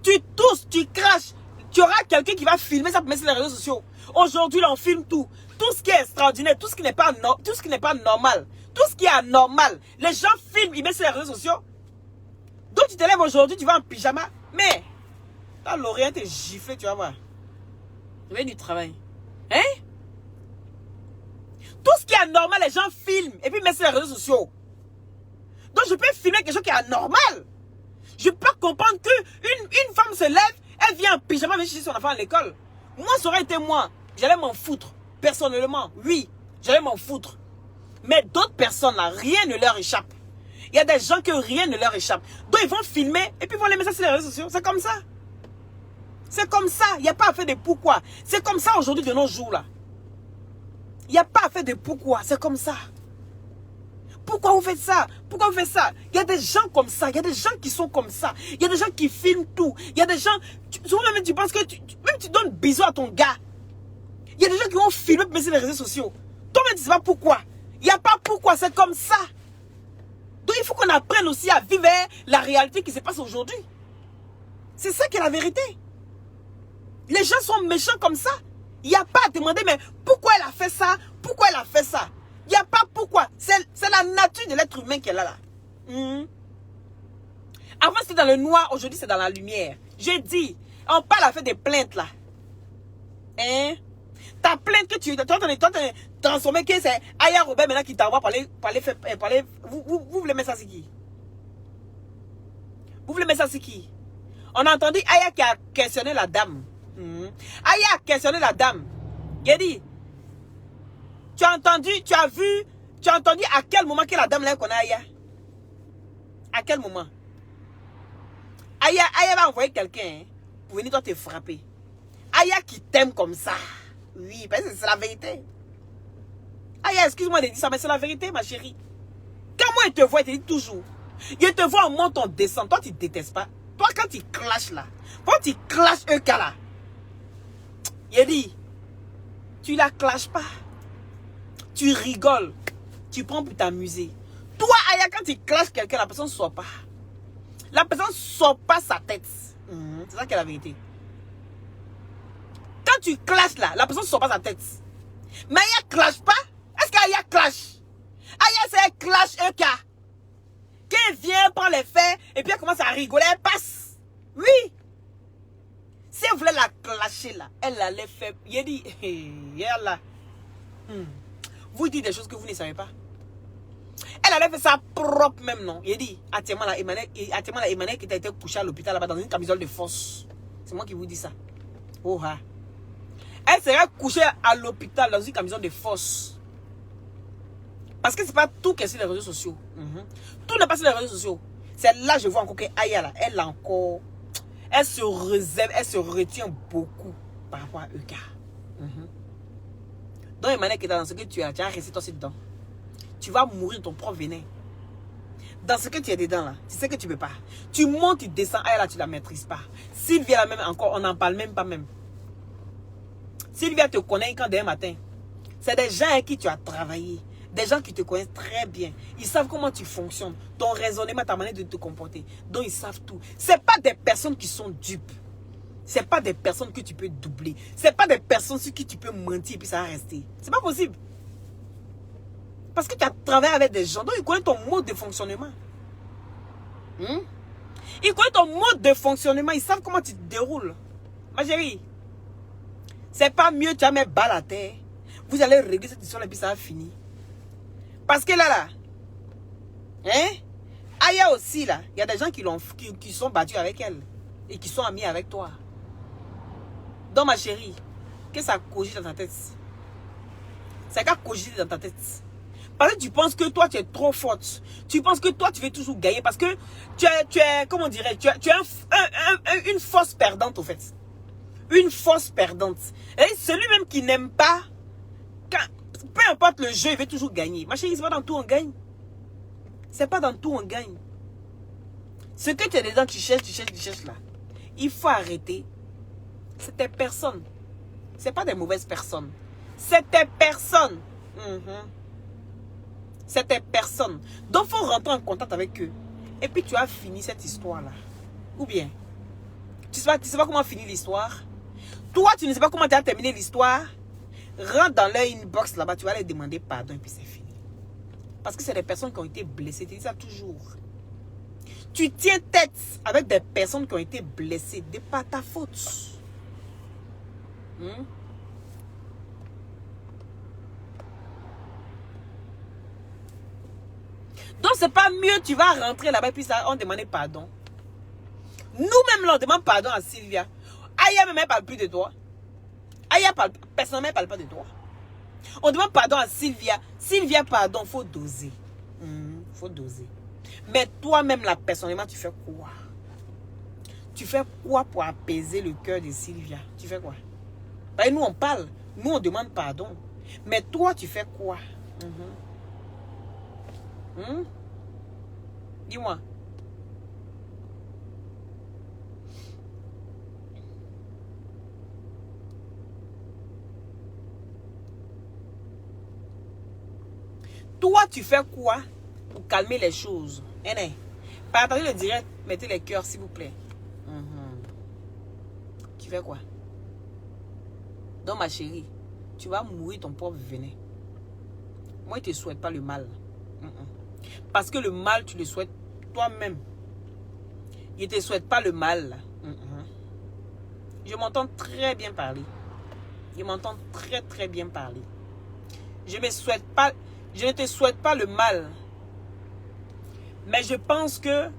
Tu tousses, tu craches. Tu auras quelqu'un qui va filmer ça pour mettre sur les réseaux sociaux. Aujourd'hui, on filme tout. Tout ce qui est extraordinaire, tout ce qui n'est pas, normal. Tout ce qui est anormal. Les gens filment, ils mettent sur les réseaux sociaux. Donc tu te lèves aujourd'hui, tu vas en pyjama. Mais, dans l'Orient, t'es giflé, tu vas voir. Tu veux du travail. Hein? Tout ce qui est anormal, les gens filment et puis mettent sur les réseaux sociaux. Donc je peux filmer quelque chose qui est anormal. Je peux comprendre qu'une femme se lève, elle vient en pyjama, elle vient chercher son enfant à l'école. Moi, ça aurait été moi. J'allais m'en foutre. Personnellement, oui, j'allais m'en foutre. Mais d'autres personnes, là, rien ne leur échappe. Il y a des gens que rien ne leur échappe. Donc ils vont filmer et puis ils vont les mettre sur les réseaux sociaux. C'est comme ça. C'est comme ça. Il n'y a pas à faire de pourquoi. C'est comme ça aujourd'hui de nos jours, là. Il n'y a pas à faire de pourquoi. C'est comme ça. Pourquoi vous faites ça? Pourquoi vous faites ça? Il y a des gens comme ça. Il y a des gens qui sont comme ça. Il y a des gens qui filment tout. Il y a des gens... Souvent même tu penses que... Même tu donnes bisous à ton gars. Il y a des gens qui vont filmer et mettre sur les réseaux sociaux. Toi-même tu ne sais pas pourquoi. Il n'y a pas pourquoi. C'est comme ça. Donc il faut qu'on apprenne aussi à vivre la réalité qui se passe aujourd'hui. C'est ça qui est la vérité. Les gens sont méchants comme ça. Il n'y a pas à demander, mais pourquoi elle a fait ça? Pourquoi elle a fait ça? Il n'y a pas pourquoi. C'est la nature de l'être humain qui est là. Avant c'était dans le noir, aujourd'hui c'est dans la lumière. J'ai dit, on parle à faire des plaintes là. Hein? Ta plainte que tu es transformé, que c'est Aya Robert maintenant qui t'envoie parler. Vous voulez mettre ça c'est qui? Vous voulez mettre ça c'est qui? On a entendu Aya qui a questionné la dame. Aya a questionné la dame. Il a dit, tu as entendu à quel moment que la dame là connaît Aya? À quel moment? Aya va envoyer quelqu'un pour venir toi te frapper. Aya qui t'aime comme ça. Oui, parce que c'est la vérité. Aya, excuse-moi de dire ça, mais c'est la vérité, ma chérie. Quand moi, il te voit, il te dit toujours. Il te voit en montant, en descend. Toi, tu ne détestes pas. Toi, quand tu clashes là, quand tu clashes un cas là, il dit, tu la clashes pas. Tu rigoles. Tu prends pour t'amuser. Toi, Aya, quand tu clashes quelqu'un, la personne ne sort pas. La personne ne sort pas sa tête. C'est ça qui est la vérité. Quand tu clashes là, la personne ne sort pas sa tête. Mais Aya ne clash pas. Est-ce qu'Aya Aya clash. Aya c'est un clash, un cas. Quand elle vient prendre les faits et puis elle commence à rigoler, elle passe. Oui. Si elle voulait la clasher là, elle allait faire. Il a dit, là. Vous dites des choses que vous ne savez pas. Elle allait faire ça propre même, non? Il a dit, actuellement la Emmanuel qui a été couchée à l'hôpital là-bas dans une camisole de force. C'est moi qui vous dis ça. Oh ha. Elle serait couchée à l'hôpital dans une camisole de force. Parce que c'est pas tout qui est sur les réseaux sociaux. Tout n'est pas sur les réseaux sociaux. C'est là je vois encore que Aya là, elle a encore. Elle se réserve, elle se retient beaucoup par rapport à Euka. Donc Emmanuel qui est dans ce que tu as resté toi aussi dedans. Tu vas mourir de ton propre venin. Dans ce que tu es dedans là, tu sais que tu ne peux pas. Tu montes, tu descends, Aya là tu la maîtrises pas. Sylvia là même encore, on n'en parle même pas même. Sylvia te connaît quand demain matin. C'est des gens avec qui tu as travaillé. Des gens qui te connaissent très bien. Ils savent comment tu fonctionnes. Ton raisonnement, ta manière de te comporter. Donc ils savent tout. Ce n'est pas des personnes qui sont dupes. Ce n'est pas des personnes que tu peux doubler. Ce n'est pas des personnes sur qui tu peux mentir et puis ça va rester. Ce n'est pas possible. Parce que tu as travaillé avec des gens. Donc ils connaissent ton mode de fonctionnement. Ils connaissent ton mode de fonctionnement. Ils savent comment tu te déroules. Ma chérie. C'est pas mieux tu as mis balle à terre. Vous allez régler cette histoire et puis ça va finir. Parce que là, hein? Aya aussi là, il y a des gens qui sont battus avec elle. Et qui sont amis avec toi. Donc ma chérie, que ça cogite dans ta tête. Ça va cogiter dans ta tête. Parce que tu penses que toi tu es trop forte. Tu penses que toi tu veux toujours gagner. Parce que tu es comment dirais tu es une force perdante au fait. Une force perdante. Et celui-même qui n'aime pas, peu importe le jeu, il veut toujours gagner. Ma chérie, c'est pas dans tout on gagne. C'est pas dans tout on gagne. Ce que tu es dedans, tu cherches là. Il faut arrêter. C'est tes personnes. C'est pas des mauvaises personnes. C'est tes personnes. C'est tes personnes. Donc, il faut rentrer en contact avec eux. Et puis, tu as fini cette histoire-là. Ou bien, tu sais pas comment finir l'histoire. Toi, tu ne sais pas comment tu as terminé l'histoire. Rentre dans leur inbox là-bas, tu vas les demander pardon et puis c'est fini. Parce que c'est des personnes qui ont été blessées. Tu dis ça toujours. Tu tiens tête avec des personnes qui ont été blessées. C'est pas ta faute. Donc c'est pas mieux, tu vas rentrer là-bas et puis ça, on demande pardon. Nous-mêmes, là, on demande pardon à Sylvia. Aya même, elle parle plus de toi. Aya parle, personnellement, elle parle pas de toi. On demande pardon à Sylvia. Sylvia, pardon, faut doser. Faut doser. Mais toi-même, là, personnellement, tu fais quoi? Tu fais quoi pour apaiser le cœur de Sylvia? Tu fais quoi? Parce que nous, on parle. Nous, on demande pardon. Mais toi, tu fais quoi? Dis-moi. Toi, tu fais quoi pour calmer les choses? Partagez le direct, mettez les cœurs, s'il vous plaît. Tu fais quoi? Donc, ma chérie, tu vas mourir ton propre venin. Moi, je ne te souhaite pas le mal. Parce que le mal, tu le souhaites toi-même. Je ne te souhaite pas le mal. Je m'entends très bien parler. Je m'entends très, très bien parler. Je ne te souhaite pas le mal. Mais je pense que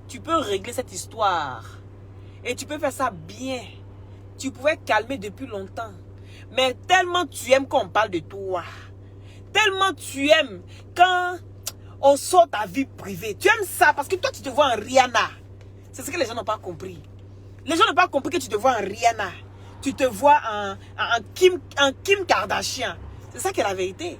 tu peux régler cette histoire. Et tu peux faire ça bien. Tu pouvais calmer depuis longtemps. Mais tellement tu aimes qu'on parle de toi. Tellement tu aimes quand on sort ta vie privée. Tu aimes ça parce que toi tu te vois en Rihanna. C'est ce que les gens n'ont pas compris. Les gens n'ont pas compris que tu te vois en Rihanna. Tu te vois en Kim Kardashian. C'est ça qui est la vérité.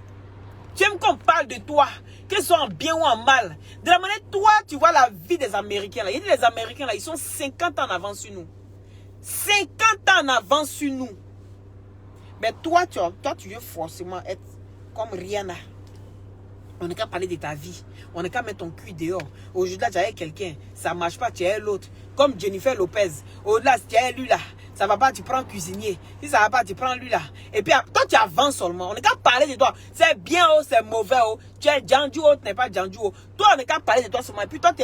Tu aimes qu'on parle de toi, que ce soit en bien ou en mal. De la manière, toi, tu vois la vie des Américains. Là. Il y a des Américains, là, ils sont 50 ans en avance sur nous. 50 ans en avance sur nous. Mais toi, tu veux forcément être comme Rihanna. On n'est qu'à parler de ta vie. On n'est qu'à mettre ton cul dehors. Aujourd'hui, là, tu as quelqu'un. Ça ne marche pas, tu as l'autre. Comme Jennifer Lopez. Au-delà, tu as lui là. Ça va pas, tu prends un cuisinier. Si ça va pas, tu prends lui là. Et puis, toi, tu avances seulement. On n'est qu'à parler de toi. C'est bien, oh, c'est mauvais, oh. Tu es Djandju, oh, tu n'es pas Djandju, oh. Toi, on n'est qu'à parler de toi seulement. Et puis, toi, tu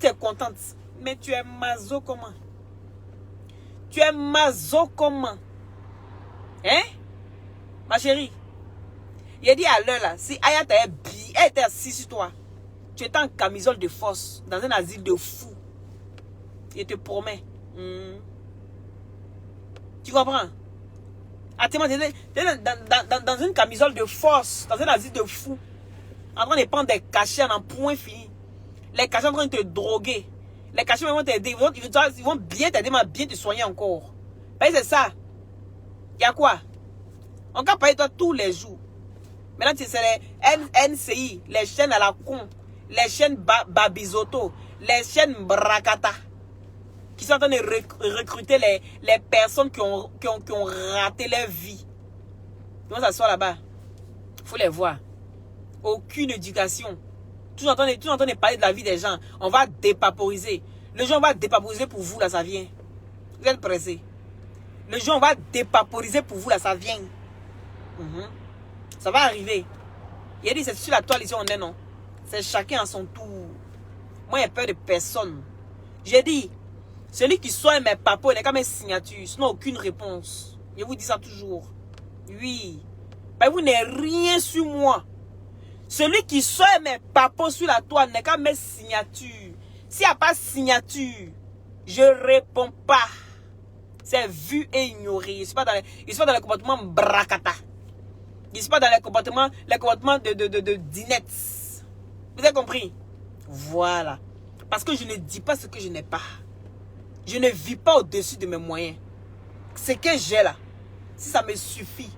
es contente. Mais tu es mazo comment? Tu es mazo comment? Hein? Ma chérie. Il a dit à l'heure là, si Ayat était assise sur toi, tu étais en camisole de force, dans un asile de fous. Il te promet. Tu comprends? Attends, tu es dans une camisole de force, dans un asile de fous, en train de prendre des cachets en point fini. Les cachets en train de te droguer. Les cachets vont t'aider. Ils vont bien t'aider, mais bien te soigner encore. C'est ça. Il y a quoi? On va parler de toi tous les jours. Maintenant, c'est les NCI, les chaînes à la con, les chaînes Babizoto, les chaînes Brakata, qui sont en train de recruter les personnes qui ont raté leur vie. Comment ça sort là-bas? Il faut les voir. Aucune éducation. Tout en train de parler de la vie des gens. On va dépaporiser. Le jour où on va dépaporiser pour vous, là, ça vient. Vous êtes pressés. Le jour où on va dépaporiser pour vous, là, ça vient. Ça va arriver. Il a dit, c'est sur la toile ici, on est, non? C'est chacun à son tour. Moi, j'ai peur de personne. J'ai dit, celui qui soigne mes papos, il n'est qu'à mes signatures. Sinon, aucune réponse. Je vous dis ça toujours. Oui. Ben, vous n'avez rien sur moi. Celui qui soigne mes papos sur la toile n'est qu'à mes signatures. S'il n'y a pas de signature, je ne réponds pas. C'est vu et ignoré. Je ne suis pas dans le comportement brakata. Je ne suis pas dans les comportements de dinettes. Vous avez compris? Voilà. Parce que je ne dis pas ce que je n'ai pas. Je ne vis pas au-dessus de mes moyens. Ce que j'ai là, si ça me suffit,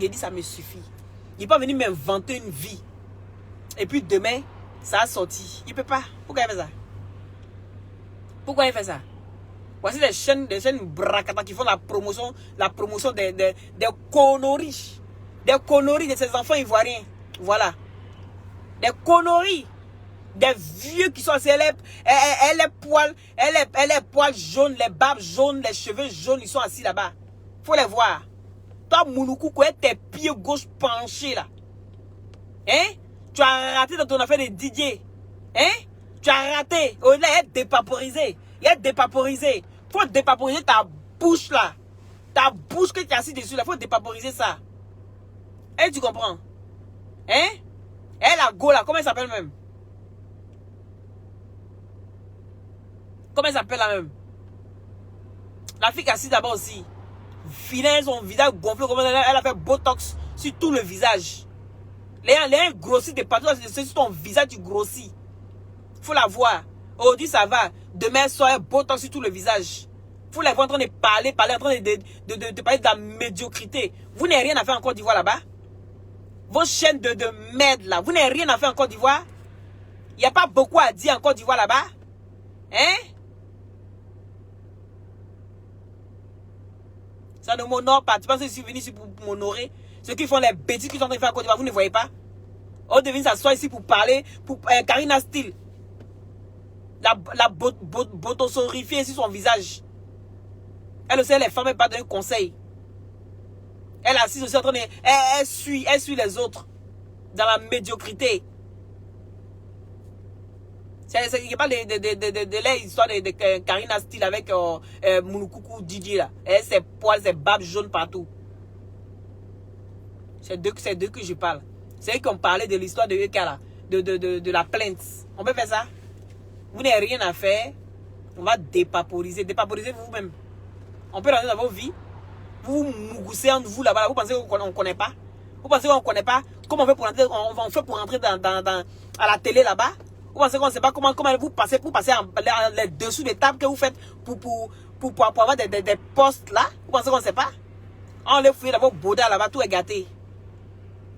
il dit ça me suffit. Il n'est pas venu m'inventer une vie. Et puis demain, ça a sorti. Il ne peut pas. Pourquoi il fait ça? Pourquoi il fait ça? Voici des chaînes brakata qui font la promotion des conneries. Des conneries de ces enfants ivoiriens. Voilà. Des conneries. Des vieux qui sont... Elle est poils jaunes, les barbes jaunes, les cheveux jaunes, ils sont assis là-bas. Faut les voir. Toi, Mouloukou, tes pieds gauche penchés là. Hein? Tu as raté dans ton affaire de Didier. Hein? Tu as raté. Oh, là, il est dépaporisé. Il est dépaporisé. Faut dépaporiser ta bouche là. Ta bouche que tu es assis dessus là. Faut dépaporiser ça. Et tu comprends? Hein? Elle, la go là, comment elle s'appelle même? Comment elle s'appelle là même? La fille qui est assise là-bas aussi. Vilain, son visage gonflé, comme elle a fait botox sur tout le visage. Les gens grossissent de partout, c'est sur ton visage, tu grossis. Faut la voir. Aujourd'hui, ça va. Demain soir, botox sur tout le visage. Faut la voir en train de parler, en train de parler de la médiocrité. Vous n'avez rien à faire en Côte d'Ivoire là-bas? Vos chaînes de merde là, vous n'avez rien à faire en Côte d'Ivoire? Il n'y a pas beaucoup à dire en Côte d'Ivoire là-bas? Hein? Ça ne m'honore pas. Tu penses que je suis venu ici pour m'honorer? Ceux qui font les bêtises qu'ils sont en train de faire en Côte d'Ivoire, vous ne voyez pas? On devine s'asseoir ici pour parler, pour Karina Steele. La botosorifier sur son visage. Elle aussi, elle est femme, elle pas donner conseil. Elle est assise aussi en train de... Elle suit les autres. Dans la médiocrité. Il n'y a pas l'histoire de Karina Steele avec Mouloukoukou Didier là. Elle, ses poils, ses babes jaunes partout. C'est d'eux que je parle. C'est eux qui ont parlé de l'histoire de EK là. De la plainte. On peut faire ça? Vous n'avez rien à faire. On va dépaporiser. Dépaporiser vous-même. On peut rentrer dans vos vies. Vous vous mougoussez entre vous là-bas. Vous pensez qu'on ne connaît pas? Vous pensez qu'on ne connaît pas? Comment on fait pour rentrer, pour rentrer à la télé là-bas? Vous pensez qu'on ne sait pas comment vous passez pour passer les dessous des tables que vous faites pour avoir des postes là? Vous pensez qu'on ne sait pas? On les fouille dans vos baudas là-bas, tout est gâté.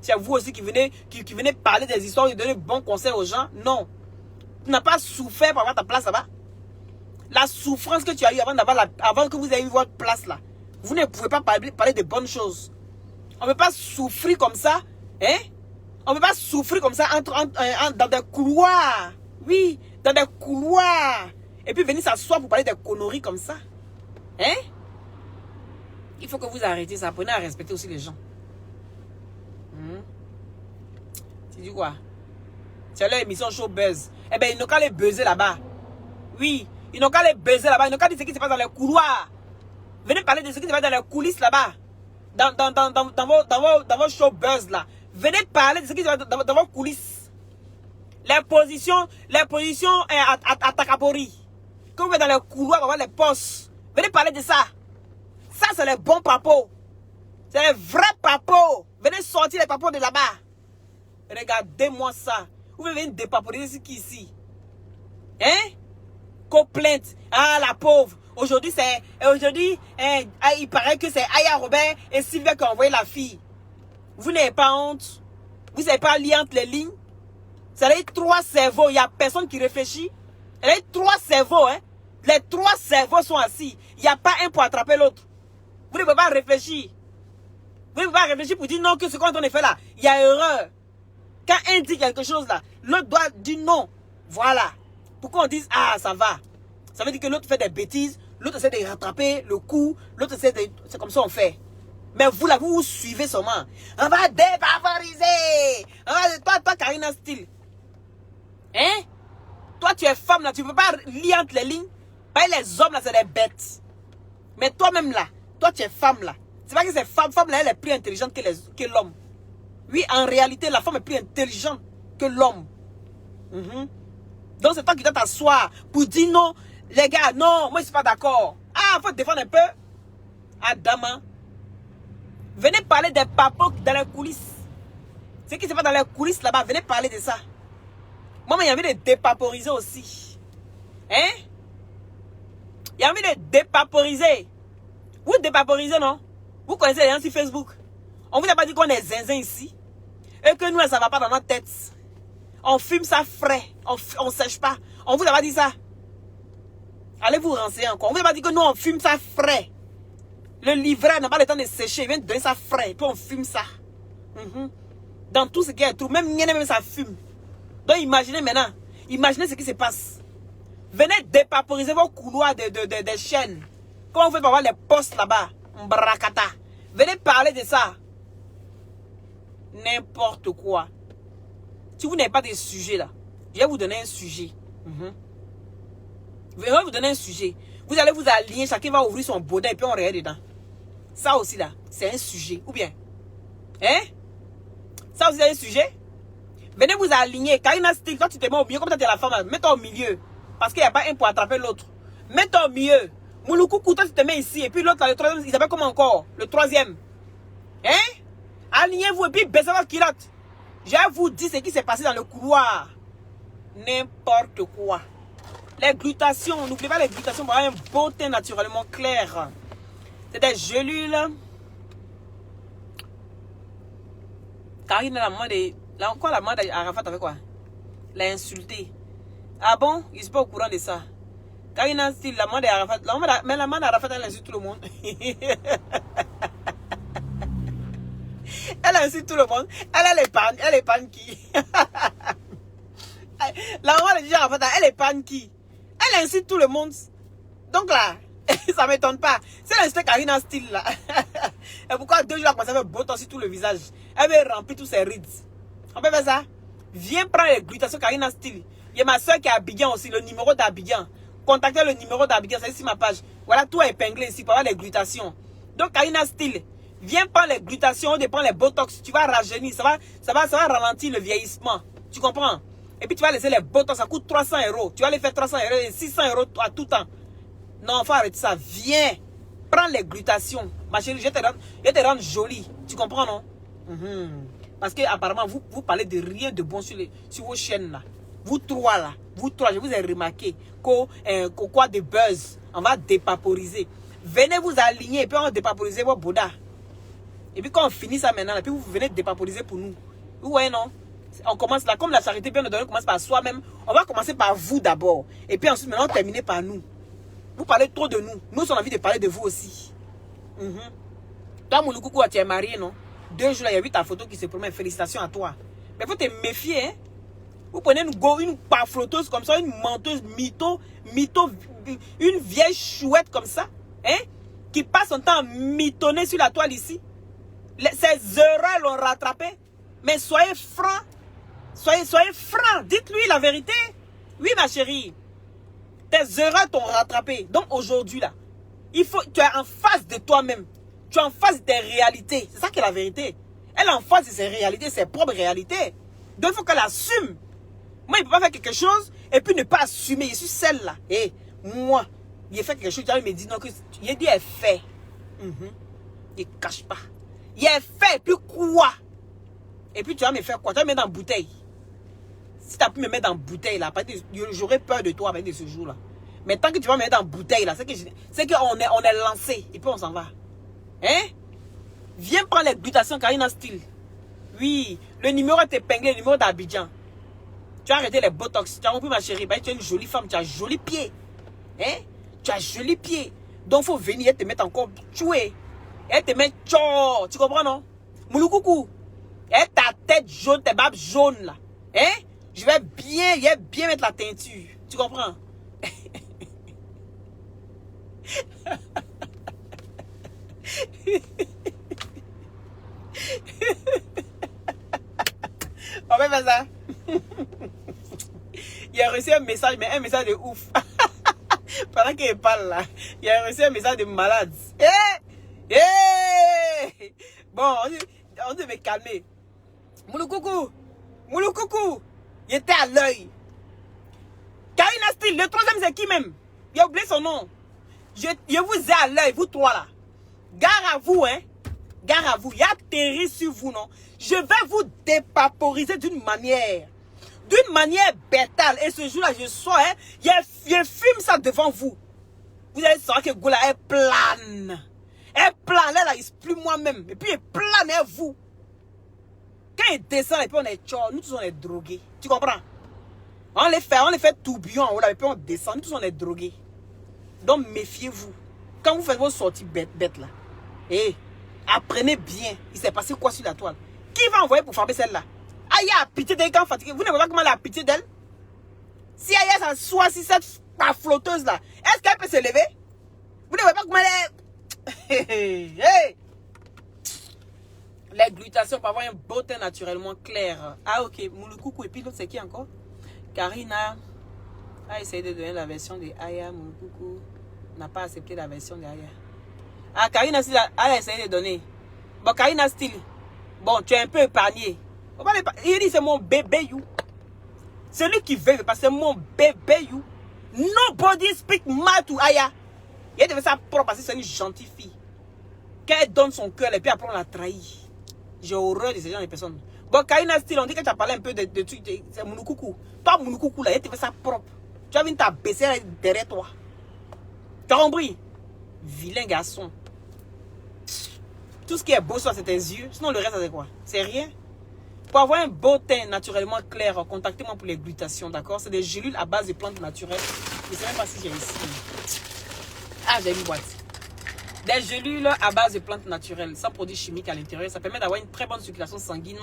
C'est vous aussi qui venez parler des histoires et donner bons conseils aux gens? Non. Tu n'as pas souffert pour avoir ta place là-bas. La souffrance que tu as eue avant que vous ayez eu votre place là. Vous ne pouvez pas parler de bonnes choses. On ne peut pas souffrir comme ça. Hein? On ne peut pas souffrir comme ça dans des couloirs. Oui, dans des couloirs. Et puis venir s'asseoir pour parler des conneries comme ça. Hein? Il faut que vous arrêtez ça. Apprenez à respecter aussi les gens. Tu dis quoi? C'est leur émission Show Buzz. Eh bien, ils n'ont qu'à les buzzer là-bas. Oui, ils n'ont qu'à les buzzer là-bas. Ils n'ont qu'à dire ce qui se passe dans les couloirs. Venez parler de ce qui se passe dans les coulisses là-bas. Dans vos show buzz là. Venez parler de ce qui se passe dans vos coulisses. Les positions à Takapori. Quand vous êtes dans les couloirs, on va voir les postes. Venez parler de ça. Ça, c'est les bons papos. C'est les vrais papos. Venez sortir les papos de là-bas. Regardez-moi ça. Vous venez dépaporiser ce qui ici. Hein? Complainte. Ah, la pauvre. Aujourd'hui, il paraît que c'est Aya Robert et Sylvia qui ont envoyé la fille. Vous n'avez pas honte. Vous n'avez pas lié entre les lignes. Ça a eu 3 cerveaux. Il n'y a personne qui réfléchit. Elle a eu 3 cerveaux. Hein? Les 3 cerveaux sont assis. Il n'y a pas un pour attraper l'autre. Vous ne pouvez pas réfléchir. Vous ne pouvez pas réfléchir pour dire non que ce qu'on a fait là. Il y a erreur. Quand un dit quelque chose là, l'autre doit dire non. Voilà. Pourquoi on dit ah ça va. Ça veut dire que l'autre fait des bêtises. L'autre essaie de rattraper le coup. L'autre essaie de... C'est comme ça on fait. Mais vous là, vous suivez seulement. On va défavoriser. Toi, Karina Steele. Hein? Toi, tu es femme là. Tu ne peux pas lire entre les lignes. Pas les hommes là, c'est des bêtes. Mais toi-même là, toi, tu es femme là. C'est pas que c'est femme là, elle est plus intelligente que l'homme. Oui, en réalité, la femme est plus intelligente que l'homme. Donc, c'est toi qui dois t'asseoir pour dire non. Les gars, non, moi, je ne suis pas d'accord. Ah, il faut te défendre un peu. Adama. Venez parler des papos dans les coulisses. Ce qui se passe dans les coulisses là-bas, venez parler de ça. Moi, il y a envie de dépaporiser aussi. Hein? Il y a envie de dépaporiser. Vous dépaporiser, non? Vous connaissez les gens sur Facebook. On vous a pas dit qu'on est zinzin ici. Et que nous, ça ne va pas dans notre tête. On fume ça frais. On ne sèche pas. On vous a pas dit ça. Allez vous renseigner encore. On vous a pas dit que nous, on fume ça frais. Le livret n'a pas le temps de sécher. Il vient de donner ça frais. Et puis on fume ça. Dans tout ce qui est tout. Même ça fume. Donc imaginez maintenant. Imaginez ce qui se passe. Venez dépaporiser vos couloirs des chaînes. Comment vous faites pour avoir les postes là-bas? Mbrakata. Venez parler de ça. N'importe quoi. Si vous n'avez pas de sujet là, je vais vous donner un sujet. Je vais vous donner un sujet. Vous allez vous aligner, chacun va ouvrir son bonnet et puis on regarde dedans. Ça aussi là, c'est un sujet. Ou bien, hein? Ça aussi c'est un sujet. Venez vous aligner. Karina Steele, toi tu te mets au milieu, comme toi tu es la femme, mets-toi au milieu. Parce qu'il n'y a pas un pour attraper l'autre. Mets-toi au milieu. Mouloukoukou, toi tu te mets ici. Et puis l'autre là, le troisième, il s'appelle comment encore? Le troisième. Hein? Alignez-vous et puis baissez votre culotte. Je vous dis ce qui s'est passé dans le couloir. N'importe quoi. Les glutations, n'oubliez pas les glutations pour avoir un beau teint naturellement clair. C'est des gélules. Karine, la maman d'Arafat avec quoi? L'a insulté. Ah bon? Je ne suis pas au courant de ça. Karina, style, la maman d'Arafat. Mais la maman d'Arafat, elle insulte tout le monde. Elle insulte tout le monde. Elle épargne qui? La maman de Arafat, elle épargne qui? Elle insulte tout le monde. Donc là, ça ne m'étonne pas. C'est l'insulte Karina Steele là. Et pourquoi 2 jours après ça fait botton sur tout le visage? Elle veut remplir tous ses rides. On peut faire ça? Viens prendre les glutations Karina Steele. Il y a ma soeur qui est à Abidjan aussi, le numéro d'Abidjan. Contactez le numéro d'Abidjan, c'est ici ma page. Voilà, tout épinglé ici pour avoir les glutations. Donc Karina Steele, viens prendre les glutations, on prend les botox, tu vas rajeunir, ça va ralentir le vieillissement. Tu comprends? Et puis tu vas laisser les botox, ça coûte 300 €. Tu vas les faire 300 € et 600 € à tout temps. Non, il faut arrêter ça. Viens, prends les glutations. Ma chérie, je vais te rendre jolie. Tu comprends, non? Parce que apparemment vous parlez de rien de bon sur vos chaînes là. Vous trois là, je vous ai remarqué quoi de buzz. On va dépaporiser. Venez vous aligner et puis on va dépaporiser vos Bouddha. Et puis quand on finit ça maintenant, et puis vous venez dépaporiser pour nous. Vous voyez, non? On commence là, comme la charité bien nous donne, on commence par soi-même. On va commencer par vous d'abord. Et puis ensuite, maintenant, terminer par nous. Vous parlez trop de nous. Nous, on a envie de parler de vous aussi. Toi, Mouloukoukou, tu es marié, non? 2 jours là, il y a vu ta photo qui se promène. Félicitations à toi. Mais il faut te méfier, hein? Vous prenez une pafloteuse comme ça, une menteuse, mytho, une vieille chouette comme ça, hein? qui passe son temps à mitonner sur la toile ici. Ses erreurs l'ont rattrapé. Mais soyez francs. Soyez francs. Dites-lui la vérité. Oui, ma chérie. Tes erreurs t'ont rattrapé. Donc aujourd'hui, là, tu es en face de toi-même. Tu es en face de tes réalités. C'est ça qui est la vérité. Elle est en face de ses réalités, ses propres réalités. Donc il faut qu'elle assume. Moi, il ne peut pas faire quelque chose et puis ne pas assumer. Je suis celle-là. Et moi, il a fait quelque chose. Il me dit non, il a dit elle fait. Il ne cache pas. Il a fait, et puis quoi? Et puis tu vas me faire quoi? Tu vas me mettre dans la bouteille. Si tu as pu me mettre dans la bouteille, là, j'aurais peur de toi à partir de ce jour-là. Mais tant que tu vas me mettre dans la bouteille, là, c'est qu'on est lancé. Et puis on s'en va. Hein? Viens prendre les glutations Karina Style. Oui, le numéro est épinglé, le numéro d'Abidjan. Tu as arrêté les botox. Tu as compris, ma chérie. Bah, tu es une jolie femme, tu as joli pied. Hein? Tu as joli pied. Donc il faut venir et te mettre encore tuer. Elle te met tchor. Tu comprends, non? Mouloukoukou. Et ta tête jaune, tes babes jaunes, là. Hein? Je vais bien mettre la teinture. Tu comprends? On va faire ça. Il a reçu un message, mais un message de ouf. Pendant qu'il parle là, il a reçu un message de malade. Bon, on devait calmer. Mouloukoukou. Il était à l'œil. Karina Style, le troisième c'est qui même? Il a oublié son nom. Je vous ai à l'œil, vous trois là. Gare à vous, hein. Gare à vous. Il y a atterri sur vous, non. Je vais vous dépaporiser d'une manière bêtale. Et ce jour-là, je sors, hein. Je fume ça devant vous. Vous allez savoir que Goula est plane. Elle plane, elle n'arrive plus moi-même. Et puis, elle plane, et vous. Quand il descend, et puis on est tchor, nous tous on est drogués. Tu comprends? On les fait tourbillon en haut là, et puis on descend, nous tous on est drogués. Donc méfiez-vous. Quand vous faites vos sorties bêtes là, et apprenez bien, il s'est passé quoi sur la toile. Qui va envoyer pour frapper celle-là? Aya a pitié d'elle quand fatiguée. Vous ne voyez pas comment elle a pitié d'elle? Si Aya s'assoit sur cette flotteuse là, est-ce qu'elle peut se lever? Vous ne voyez pas comment elle est? Hey! Les glutations pour avoir un beau teint naturellement clair. Ah ok, Mouloukoukou. Et puis l'autre c'est qui encore? Karina a essayé de donner la version de Aya. Mouloukoukou n'a pas accepté la version de Aya. Ah, Karina Style a essayé de donner. Bon, Karina Style, bon, tu es un peu épargné. Il dit c'est mon bébé you. Celui qui veut, parce que c'est mon bébé you. Nobody speak mal to Aya. Il devait ça propre parce que c'est une gentille fille. Quand elle donne son cœur et puis après on la trahit. J'ai horreur de ce genre de personnes. Bon, Karina Style, on dit que tu as parlé un peu de trucs. C'est Mouloukoukou. Toi, Mouloukoukou, là, il te fait ça propre. Tu as vu t'abaisser derrière toi. Tu as compris? Vilain garçon. Tout ce qui est beau, c'est tes yeux. Sinon, le reste, c'est quoi? C'est rien. Pour avoir un beau teint naturellement clair, contactez-moi pour les glutations, d'accord? C'est des gélules à base de plantes naturelles. Je ne sais même pas si j'ai ici. Ah, j'ai une boîte. Des gélules à base de plantes naturelles, sans produits chimiques à l'intérieur. Ça permet d'avoir une très bonne circulation sanguine.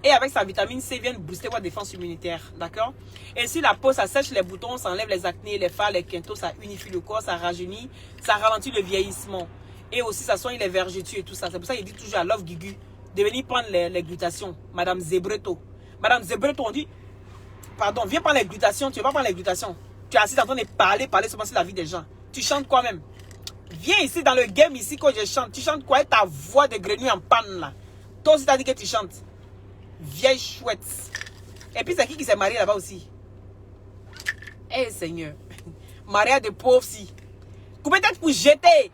Et avec sa vitamine C, vient booster votre défense immunitaire. D'accord? Et si la peau, ça sèche les boutons, ça enlève les acnés, les fards, les quintos, ça unifie le corps, ça rajeunit, ça ralentit le vieillissement. Et aussi, ça soigne les vergetures et tout ça. C'est pour ça qu'il dit toujours à Love Guigu de venir prendre les glutations. Madame Zebreto. Madame Zebreto, on dit, pardon, viens prendre les glutations. Tu ne vas pas prendre les glutations. Tu es assis en train de parler seulement sur la vie des gens. Tu chantes quoi même? Viens ici dans le game, ici, quand je chante. Tu chantes quoi? Ta voix de grenouille en panne là. Toi aussi, tu as dit que tu chantes. Vieille chouette. Et puis, c'est qui s'est marié là-bas aussi? Eh, Seigneur. Mariage de pauvres aussi. Coupez tête pour jeter.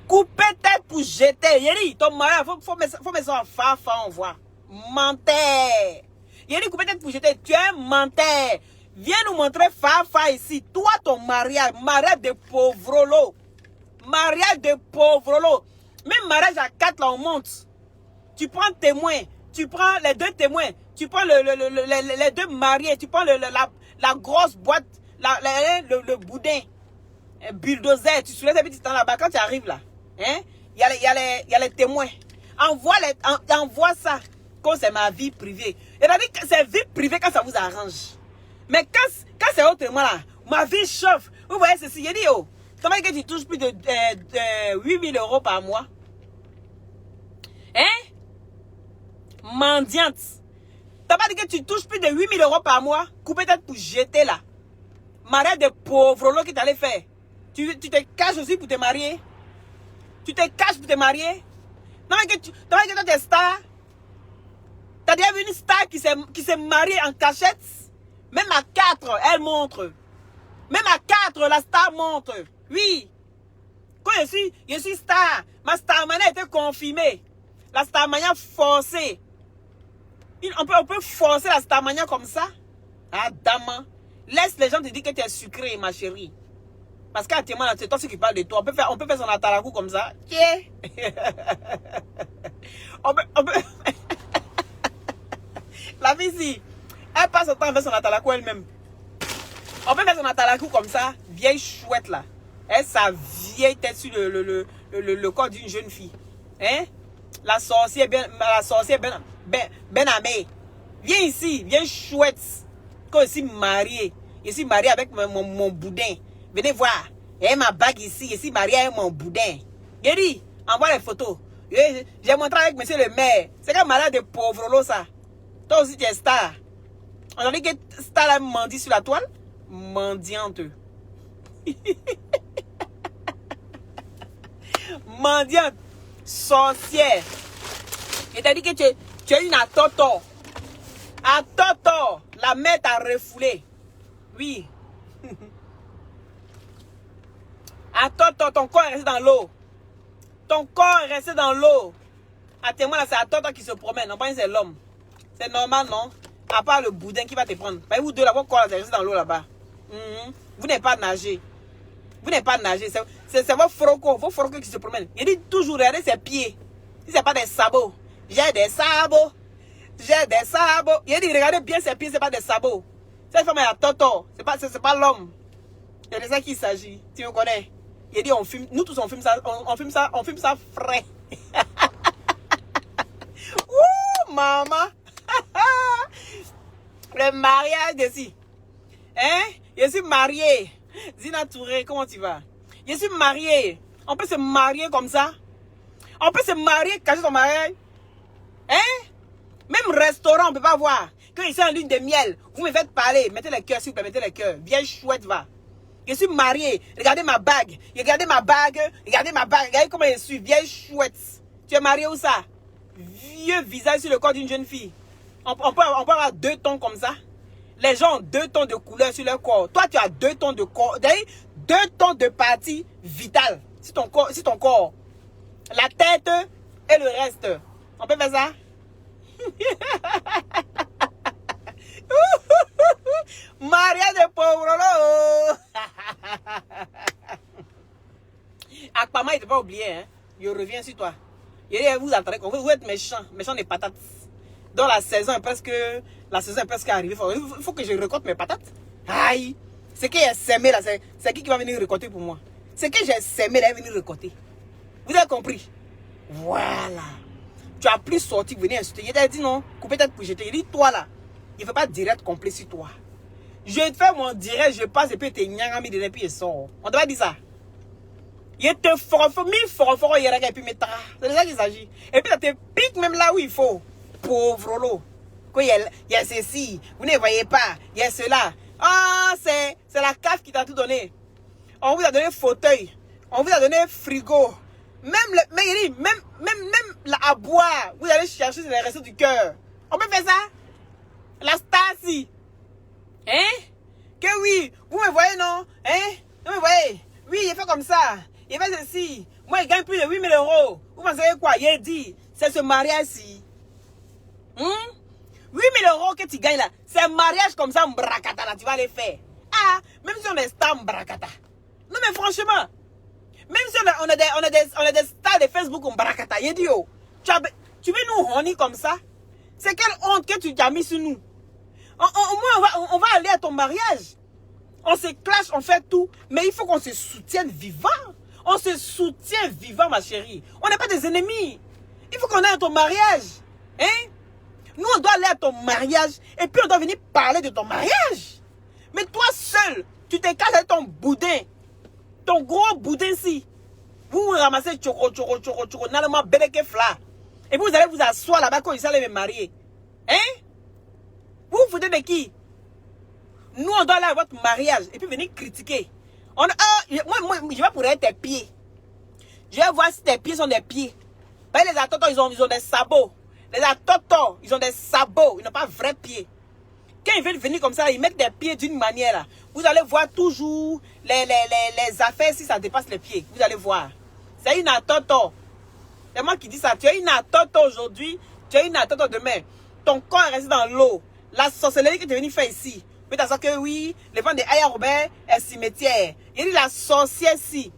Coupez tête pour jeter. Yéri, ton mariage, faut mettre ça en fa, on voit. Menteur. Yéri, coupez tête pour jeter. Tu es un menteur. Viens nous montrer fa ici. Toi, ton mariage de pauvrolo. Mariage de pauvrolo. Même mariage à 4 là, on monte. Tu prends témoin. Tu prends les deux témoins. Tu prends les deux mariés. Tu prends la grosse boîte. Le boudin. Un bulldozer. Tu soulèves des petits temps là-bas. Quand tu arrives là. Hein? Il y a les témoins. Envoie ça. Comme c'est ma vie privée. Et on dit que c'est vie privée quand ça vous arrange. Mais quand c'est autrement là. Ma vie chauffe. Vous voyez ceci. Il dit oh. Ça veut dire que tu touches plus de 8 000 euros par mois. Hein? Mendiante. T'as pas dit que tu touches plus de 8 000 euros par mois? Couper tête pour jeter là. Mariage de pauvres là qui t'allait faire. Tu te caches aussi pour te marier? Tu te caches pour te marier? Non mais que toi t'es star. T'as déjà vu une star qui s'est mariée en cachette? Même à 4, elle montre. Même à 4, la star montre. Oui. Quand je suis star, ma starmania a été confirmée. La starmania forcée. On peut forcer la starmania comme ça. Ah, dame. Laisse les gens te dire que tu es sucré, ma chérie. Parce qu'actuellement, c'est toi qui parle de toi. On peut faire son atalakou comme ça. Tiens. on peut... La fille, si elle passe son temps à faire son atalakou elle-même. On peut faire son atalakou comme ça, vieille chouette là. Elle, sa vieille tête sur le corps d'une jeune fille. Hein? La sorcière ben amée. Viens ici, viens chouette. Quand je suis mariée. Je suis mariée avec mon boudin. Venez voir. Il y a ma bague ici. Je suis mariée avec mon boudin. J'ai dit, envoie les photos. J'ai montré avec monsieur le maire. C'est comme malade de pauvre là ça. Toi aussi tu es star. On a dit que star là mendie sur la toile. Mendiante. Mendiante. Sorcière. Et t'as dit que tu es une atoto. Atoto. La mère t'a refoulé. Oui. Atoto, ton corps est resté dans l'eau. Ton corps est resté dans l'eau. À témoin là, c'est Atoto qui se promène. On pense que c'est l'homme. C'est normal, non? À part le boudin qui va te prendre. Mais vous deux là, votre corps est resté dans l'eau là-bas. Vous n'avez pas nagé. Vous n'avez pas nagé. C'est vos frocos qui se promènent. Il dit toujours, regardez ses pieds. Si ce n'est pas des sabots. J'ai des sabots. J'ai des sabots. Il dit, regardez bien ses pieds, ce n'est pas des sabots. Cette femme est à Toto. Ce n'est pas l'homme. C'est de ça qu'il s'agit. Tu me connais? Il dit, on filme, nous tous on filme ça frais. Ouh, maman. Le mariage d'ici. Hein? Je suis mariée. Zina Touré, comment tu vas? Je suis mariée. On peut se marier comme ça? On peut se marier, cacher son mariage? Hein? Même restaurant, on ne peut pas voir. Quand je suis en lune de miel, vous me faites parler. Mettez les cœurs, s'il vous plaît, mettez les cœurs. Bien chouette, va. Je suis mariée. Regardez ma bague. Regardez ma bague. Regardez ma bague. Regardez comment je suis. Bien chouette. Tu es mariée où ça? Vieux visage sur le corps d'une jeune fille. On peut avoir 2 tons comme ça. Les gens ont 2 tons de couleur sur leur corps. Toi, tu as 2 tons de corps. 2 tons de parties vitales sur ton corps. La tête et le reste. On peut faire ça? Maria de pauvre. Akpama, il ne t'a pas oublié. Hein? Je reviens sur toi. Vous attendez, vous êtes méchant des patates. Donc la saison est presque arrivée. Il faut que je récolte mes patates. Aïe. Ce que j'ai semé là, c'est qui va venir récolter pour moi? Ce que j'ai semé là, il va venir récolter. Vous avez compris? Voilà. Tu as plus sorti que venir insulter. Il t'a dit non, couper tête pour jeter. Il dit toi là, il ne fait pas direct complet sur toi. Je vais te faire mon direct, je passe et puis tu es nyangami de puis il sort. On t'a pas dit ça? Il te fort, 1000 forts, il et puis mettra. C'est de ça qu'il s'agit. Et puis ça te pique même là où il faut. Pauvre lot. Il y a ceci, vous ne voyez pas, il y a cela. Ah, c'est la CAF qui t'a tout donné. On vous a donné fauteuil, on vous a donné frigo. Même à boire, vous allez chercher sur les restos du cœur. On peut faire ça? La Stasi. Hein? Que oui, vous me voyez, non? Hein? Vous me voyez? Oui, il fait comme ça. Il fait ceci. Moi, il gagne plus de 8 000 euros. Vous pensez quoi? Il dit, c'est ce mariage-ci. 8 000 euros que tu gagnes là, c'est un mariage comme ça, mbrakata là, tu vas les faire. Ah, même si on est star mbrakata. Non mais franchement, même si on a des stars de Facebook mbrakata, il dit oh, tu veux nous honner comme ça? C'est quelle honte que tu as mis sur nous? Au moins on va aller à ton mariage. On se clash, on fait tout, mais il faut qu'on se soutienne vivant. On se soutient vivant, ma chérie. On n'est pas des ennemis. Il faut qu'on aille à ton mariage. Hein? Nous, on doit aller à ton mariage et puis on doit venir parler de ton mariage. Mais toi seul, tu te casses avec ton boudin. Ton gros boudin si. Vous ramassez tchoko, normalement beleke fla. Et puis vous allez vous asseoir là-bas quand ils allaient me marier. Hein? Vous vous foutez de qui? Nous, on doit aller à votre mariage et puis venir critiquer. Moi, je vais pour tes pieds. Je vais voir si tes pieds sont des pieds. Les atotos, ils ont des sabots. Les atotos, ils ont des sabots. Ils n'ont pas vrai pieds. Quand ils veulent venir comme ça, ils mettent des pieds d'une manière. Là. Vous allez voir toujours les affaires si ça dépasse les pieds. Vous allez voir. C'est une atoto. C'est moi qui dis ça. Tu as une atoto aujourd'hui. Tu as une atoto demain. Ton corps est resté dans l'eau. La sorcellerie que tu es venu faire ici. Peut-être ça que oui, les vents de Aya Robert est cimetière. Il dit la sorcière si.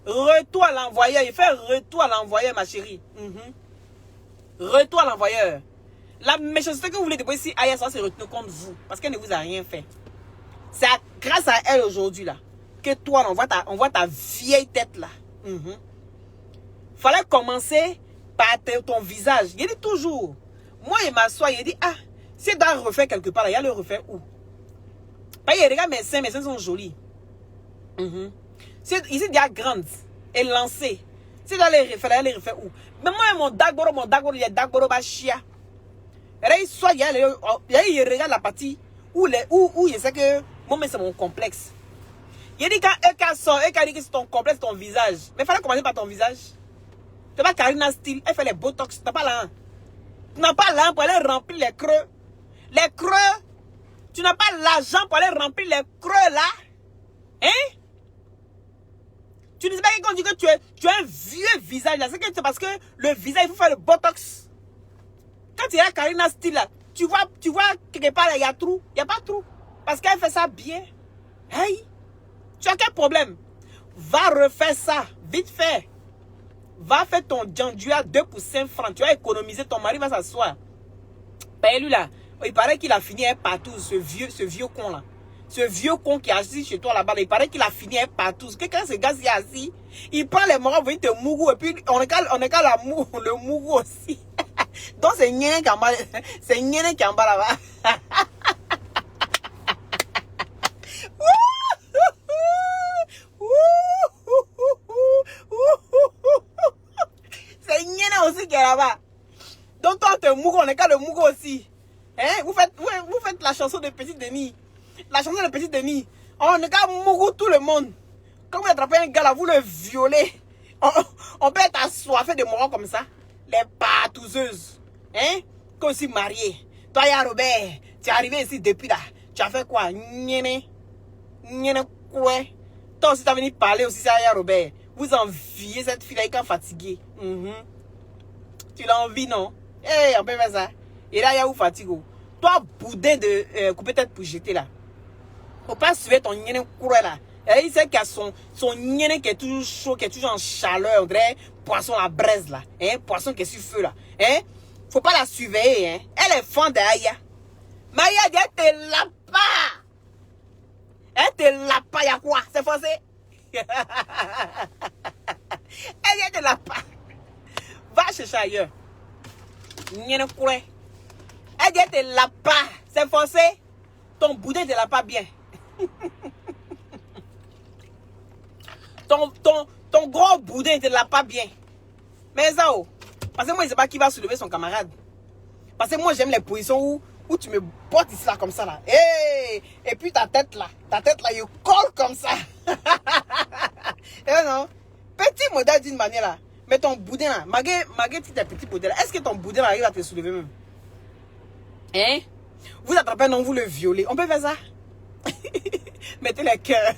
Retour à l'envoyeur. Il fait retour à l'envoyeur, ma chérie. Retour à l'envoyeur. La méchanceté que vous voulez déposer ici, Aya, ça c'est retenu contre vous. Parce qu'elle ne vous a rien fait. C'est grâce à elle aujourd'hui là. Que toi, on voit ta vieille tête là. Fallait commencer par ton visage. Il dit toujours. Moi, il m'assoit, il dit, ah, si elle doit refaire quelque part là, il y a le refaire où? Il regarde mes seins sont jolis. Ici, il y a grande et lancée. Si elle doit les refaire où? Mais moi, mon dagboro, il y a dagboro chia. Et soit il regarde la partie où il sait que moi, c'est mon complexe. Il dit quand elle sort, elle dit que c'est ton complexe, ton visage. Mais il fallait commencer par ton visage. Tu n'as pas Karina Style, elle fait les botox, tu n'as pas là. Tu n'as pas là pour aller remplir les creux. Les creux, tu n'as pas l'argent pour aller remplir les creux là. Hein? Tu ne sais pas qu'on dit que tu as un vieux visage là. C'est parce que le visage, il faut faire le botox. Quand tu es à Karina Style là, tu vois quelque part, il y a trou. Il n'y a pas trou. Parce qu'elle fait ça bien. Hey, tu as quel problème? Va refaire ça, vite fait. Va faire ton jandu à 2 pour 5 francs. Tu vas économiser, ton mari va s'asseoir. Ben lui là, il paraît qu'il a fini un partout, ce vieux con là. Ce vieux con qui est assis chez toi là-bas, il paraît qu'il a fini un partout. Quand ce gars s'y est assis, il prend les moraux, il te mougou et puis on est qu'à le mougou aussi. Donc c'est Nyene qui en bas, là-bas. C'est Nyene aussi qui est là-bas. Donc toi, te mougou, on est qu'à le mougou aussi. Hein? Vous faites la chanson de Petit Denis. La chanson de Petit Denis. On est qu'à mougou tout le monde. Quand vous attrapez un gars là, vous le violez. On peut être assoiffé de moraux comme ça. Les patouseuses. Hein? Comme si marié. Toi, Aya Robert, tu es arrivé ici depuis là. Tu as fait quoi? Nyene quoi? Toi aussi, tu as venu parler aussi, c'est Aya Robert. Vous enviez cette fille-là quand fatiguée. Tu l'envies, non? Eh, on peut faire ça. Et là, il y a où fatigue. Toi, boudin de couper tête pour jeter là. Faut pas suivre ton nyene courant là. Et il sait qu'il y a son nyene qui est toujours chaud, qui est toujours en chaleur. On dirait poisson à braise là. Hein? Poisson qui est sur feu là. Hein? Faut pas la surveiller. Hein? Elle est fan de Aya. Mais Aya dit, elle te l'a pas. Elle te l'a pas, y'a quoi? C'est forcé? Elle dit, elle te l'a pas. Va chercher ailleurs. Nyene courant. Elle dit, elle te l'a pas. C'est forcé? Ton boudin te l'a pas bien. ton gros boudin te l'a pas bien. Mais ça, parce que moi, je ne sais pas qui va soulever son camarade. Parce que moi, j'aime les positions où tu me portes ici là, comme ça là. Hey! Et puis ta tête là, il colle comme ça. Et non? Petit modèle d'une manière là. Mais ton boudin là, malgré tes petits modèles, est-ce que ton boudin arrive à te soulever même? Hein? Vous attrapez un homme, vous le violez. On peut faire ça? Mettez les cœurs.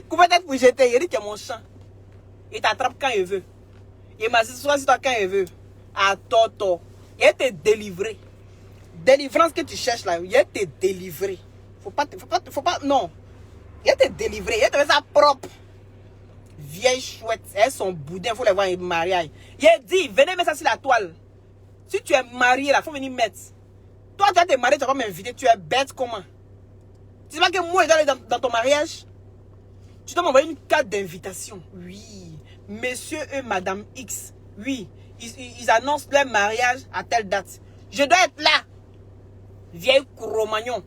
Coupez tête pour jeter. Il dit que mon champ. Il t'attrape quand il veut. Il m'assure sur toi quand il veut. À toto. Il te délivré. Délivrance que tu cherches là, il te délivré. Faut pas, non. Il te délivré. Il te fait ça propre. Vieille chouette. Elles sont boudin, il faut les voir en mariage. Il dit, venez mettre ça sur la toile. Si tu es marié là, il faut venir mettre. Toi, tu as te marié, tu vas m'inviter. Tu es bête comment? Tu sais pas que moi, je dois aller dans ton mariage? Tu dois m'envoyer une carte d'invitation. Oui. Monsieur et Madame X. Oui. Ils annoncent leur mariage à telle date. Je dois être là. Vieille Cro-Magnon.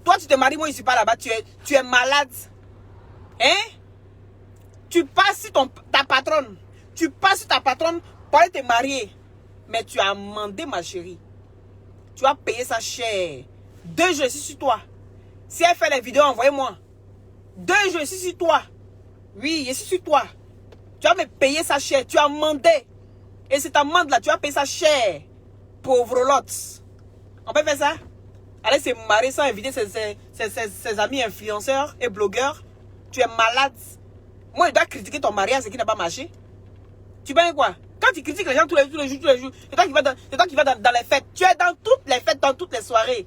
Toi, tu te maries, moi, je ne suis pas là-bas. Tu es malade. Tu passes sur ta patronne. Tu passes sur ta patronne pour aller te marier. Mais tu as amendé, ma chérie. Tu as payé ça cher. 2 jours, je suis sur toi. Si elle fait les vidéos, envoyez-moi. 2 jours, je suis sur toi. Oui, je suis sur toi. Tu vas me payer ça cher. Tu as amendé. Et cette amende-là, tu vas payer ça cher. Pauvre lot. On peut faire ça? Allez se marier sans inviter ses amis influenceurs et blogueurs. Tu es malade. Moi, je dois critiquer ton mariage, ce qui n'a pas marché. Tu penses quoi? Quand tu critiques les gens tous les jours, c'est toi qui vas dans les fêtes. Tu es dans toutes les fêtes, dans toutes les soirées.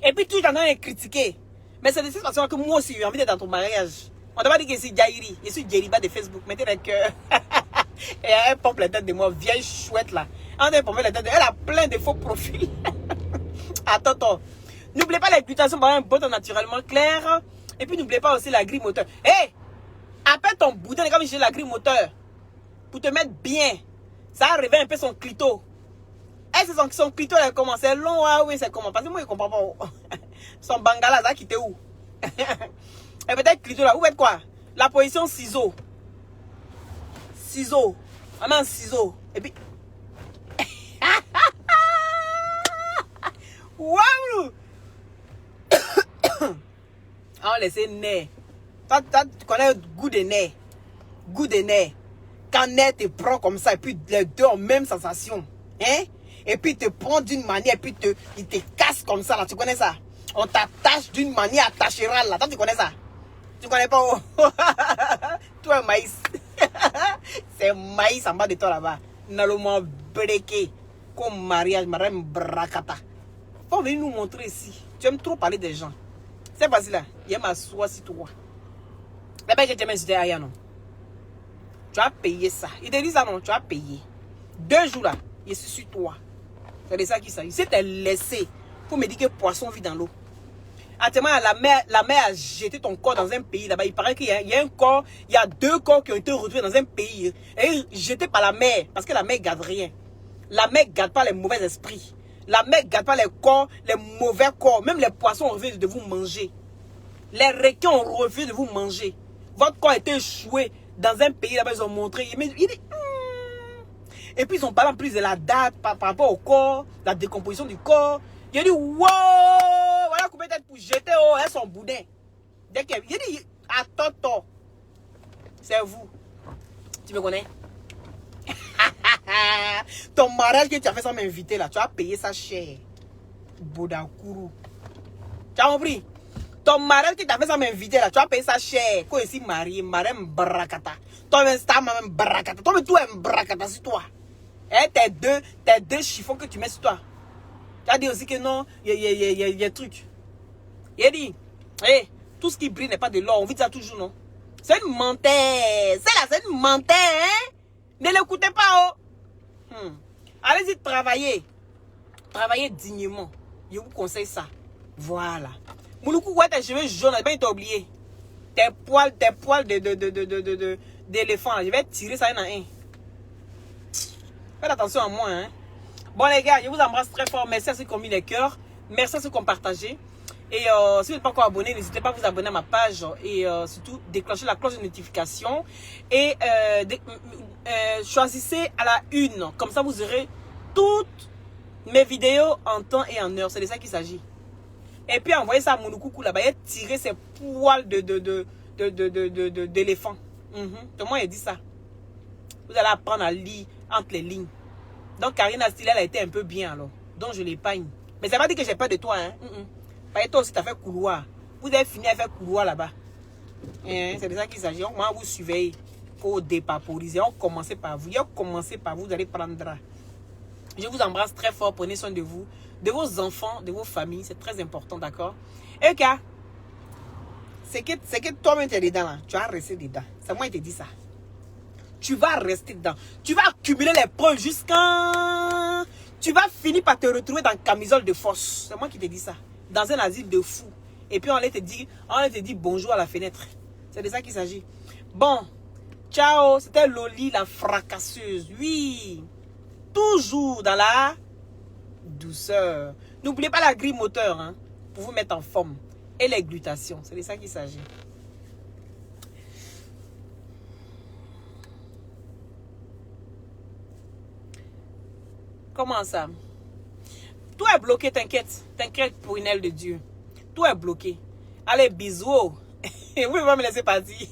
Et puis tu es en train de critiquer. Mais c'est de cette façon que moi aussi, j'ai envie d'être dans ton mariage. On t'a pas dit que c'est Jairi. Je suis Jeriba de Facebook. Mettez le cœur. Et elle pompe la tête de moi. Vieille chouette là. Elle a plein de faux profils. Attends. N'oubliez pas l'invitation par un botton naturellement clair. Et puis n'oubliez pas aussi la grille moteur. Hé! Hey, appelle ton boudin comme j'ai la grille moteur. Pour te mettre bien. Ça a réveillé un peu son clito. Et son clito, elle commence. C'est long, ah oui, c'est comment? Parce que moi, je ne comprends pas. Son bangala, ça a quitté où? Et peut-être clito là. Où est quoi? La position ciseau. Ciseau. Vraiment ciseau. Et puis. Waouh! On laisse nez. Toi, tu connais le goût des nez. Goût des nez. Quand nez te prend comme ça, et puis les deux ont même sensation. Hein? Et puis il te prend d'une manière, et puis il te casse comme ça, là. Tu connais ça? On t'attache d'une manière attachérale, là. Toi, tu connais ça? Tu connais pas? Oh? Toi, maïs. C'est maïs en bas de toi, là-bas. Naloma breaké. Comme mariage, madame Brakata. Faut venir nous montrer ici. Tu aimes trop parler des gens. C'est facile, là. Il y a ma soie sur toi. La belle que tu aimes insulter Aya, non? Tu as payé ça. Il te dit ça, non? Tu as payé. 2 jours, là. Je suis sur toi. C'est de ça qu'il s'agit. Si tu es laissé pour me dire que poisson vit dans l'eau. Actuellement, la mer a jeté ton corps dans un pays là-bas. Il paraît qu'il y a un corps, il y a 2 corps qui ont été retrouvés dans un pays. Et jetés par la mer. Parce que la mer ne garde rien. La mer ne garde pas les mauvais esprits. La mer ne garde pas les corps, les mauvais corps. Même les poissons ont refusé de vous manger. Les requins ont refusé de vous manger. Votre corps a été échoué dans un pays là-bas. Ils ont montré. Il dit, et puis ils ont parlé en plus de la date par rapport au corps, la décomposition du corps. Il a dit, wow, voilà combien tête pour jeter, oh, elles sont boudins. Dès qu'il a dit, attends, c'est vous. Tu me connais? Ton mariage que tu as fait sans m'inviter là, tu as payé ça cher. Boudakuru. Tu as compris? Ton mariage que tu as fait sans m'inviter là, tu as payé ça cher. Quand je suis marié, madame Brakata. Toi, même ça, madame Brakata. Toi, mais toi, Brakata sur toi. Et tes deux chiffons que tu mets sur toi. Tu as dit aussi que non, il y a un truc. Il a dit, hey, tout ce qui brille n'est pas de l'or. On vit ça toujours, non? C'est une menteur. C'est une menteur, hein? Ne l'écoutez pas, oh. Allez-y travailler. Travaillez dignement. Je vous conseille ça. Voilà. Mouloukou, ouais, tes cheveux jaunes, ben, t'as oublié. Tes poils d'éléphant, je vais tirer ça un à un. Faites attention à moi, hein. Bon, les gars, je vous embrasse très fort. Merci à ceux qui ont mis les cœurs. Merci à ceux qui ont partagé. Et si vous n'êtes pas encore abonné, n'hésitez pas à vous abonner à ma page. Et surtout, déclenchez la cloche de notification. Et choisissez à la une. Comme ça, vous aurez toutes mes vidéos en temps et en heure. C'est de ça qu'il s'agit. Et puis, envoyez ça à Mounoukou là-bas. Et tirez ses poils d'éléphant. Tout le monde a dit ça. Vous allez apprendre à lire entre les lignes. Donc, Karina Style, elle a été un peu bien alors. Donc, je l'épargne. Mais ça ne veut pas dire que j'ai peur de toi. Hein? Parce que toi aussi, tu as fait couloir. Vous avez fini à faire couloir là-bas. C'est de ça qu'il s'agit. Moi, vous surveillez. Il faut dépaporiser. On commence par vous. Vous allez prendre. Je vous embrasse très fort. Prenez soin de vous, de vos enfants, de vos familles. C'est très important, d'accord? Et ok. C'est que toi-même, tu es dedans là. Tu vas rester dedans. C'est moi qui te dis ça. Tu vas rester dedans. Tu vas accumuler les preuves jusqu'à... Tu vas finir par te retrouver dans camisole de force. C'est moi qui te dis ça. Dans un asile de fous. Et puis on allait te dire bonjour à la fenêtre. C'est de ça qu'il s'agit. Bon. Ciao. C'était Loli la fracasseuse. Oui. Toujours dans la douceur. N'oubliez pas la grille moteur. Hein, pour vous mettre en forme. Et les glutations. C'est de ça qu'il s'agit. Comment ça? Tout est bloqué, t'inquiète. T'inquiète pour une aile de Dieu. Tout est bloqué. Allez, bisous. Vous pouvez pas me laisser partir.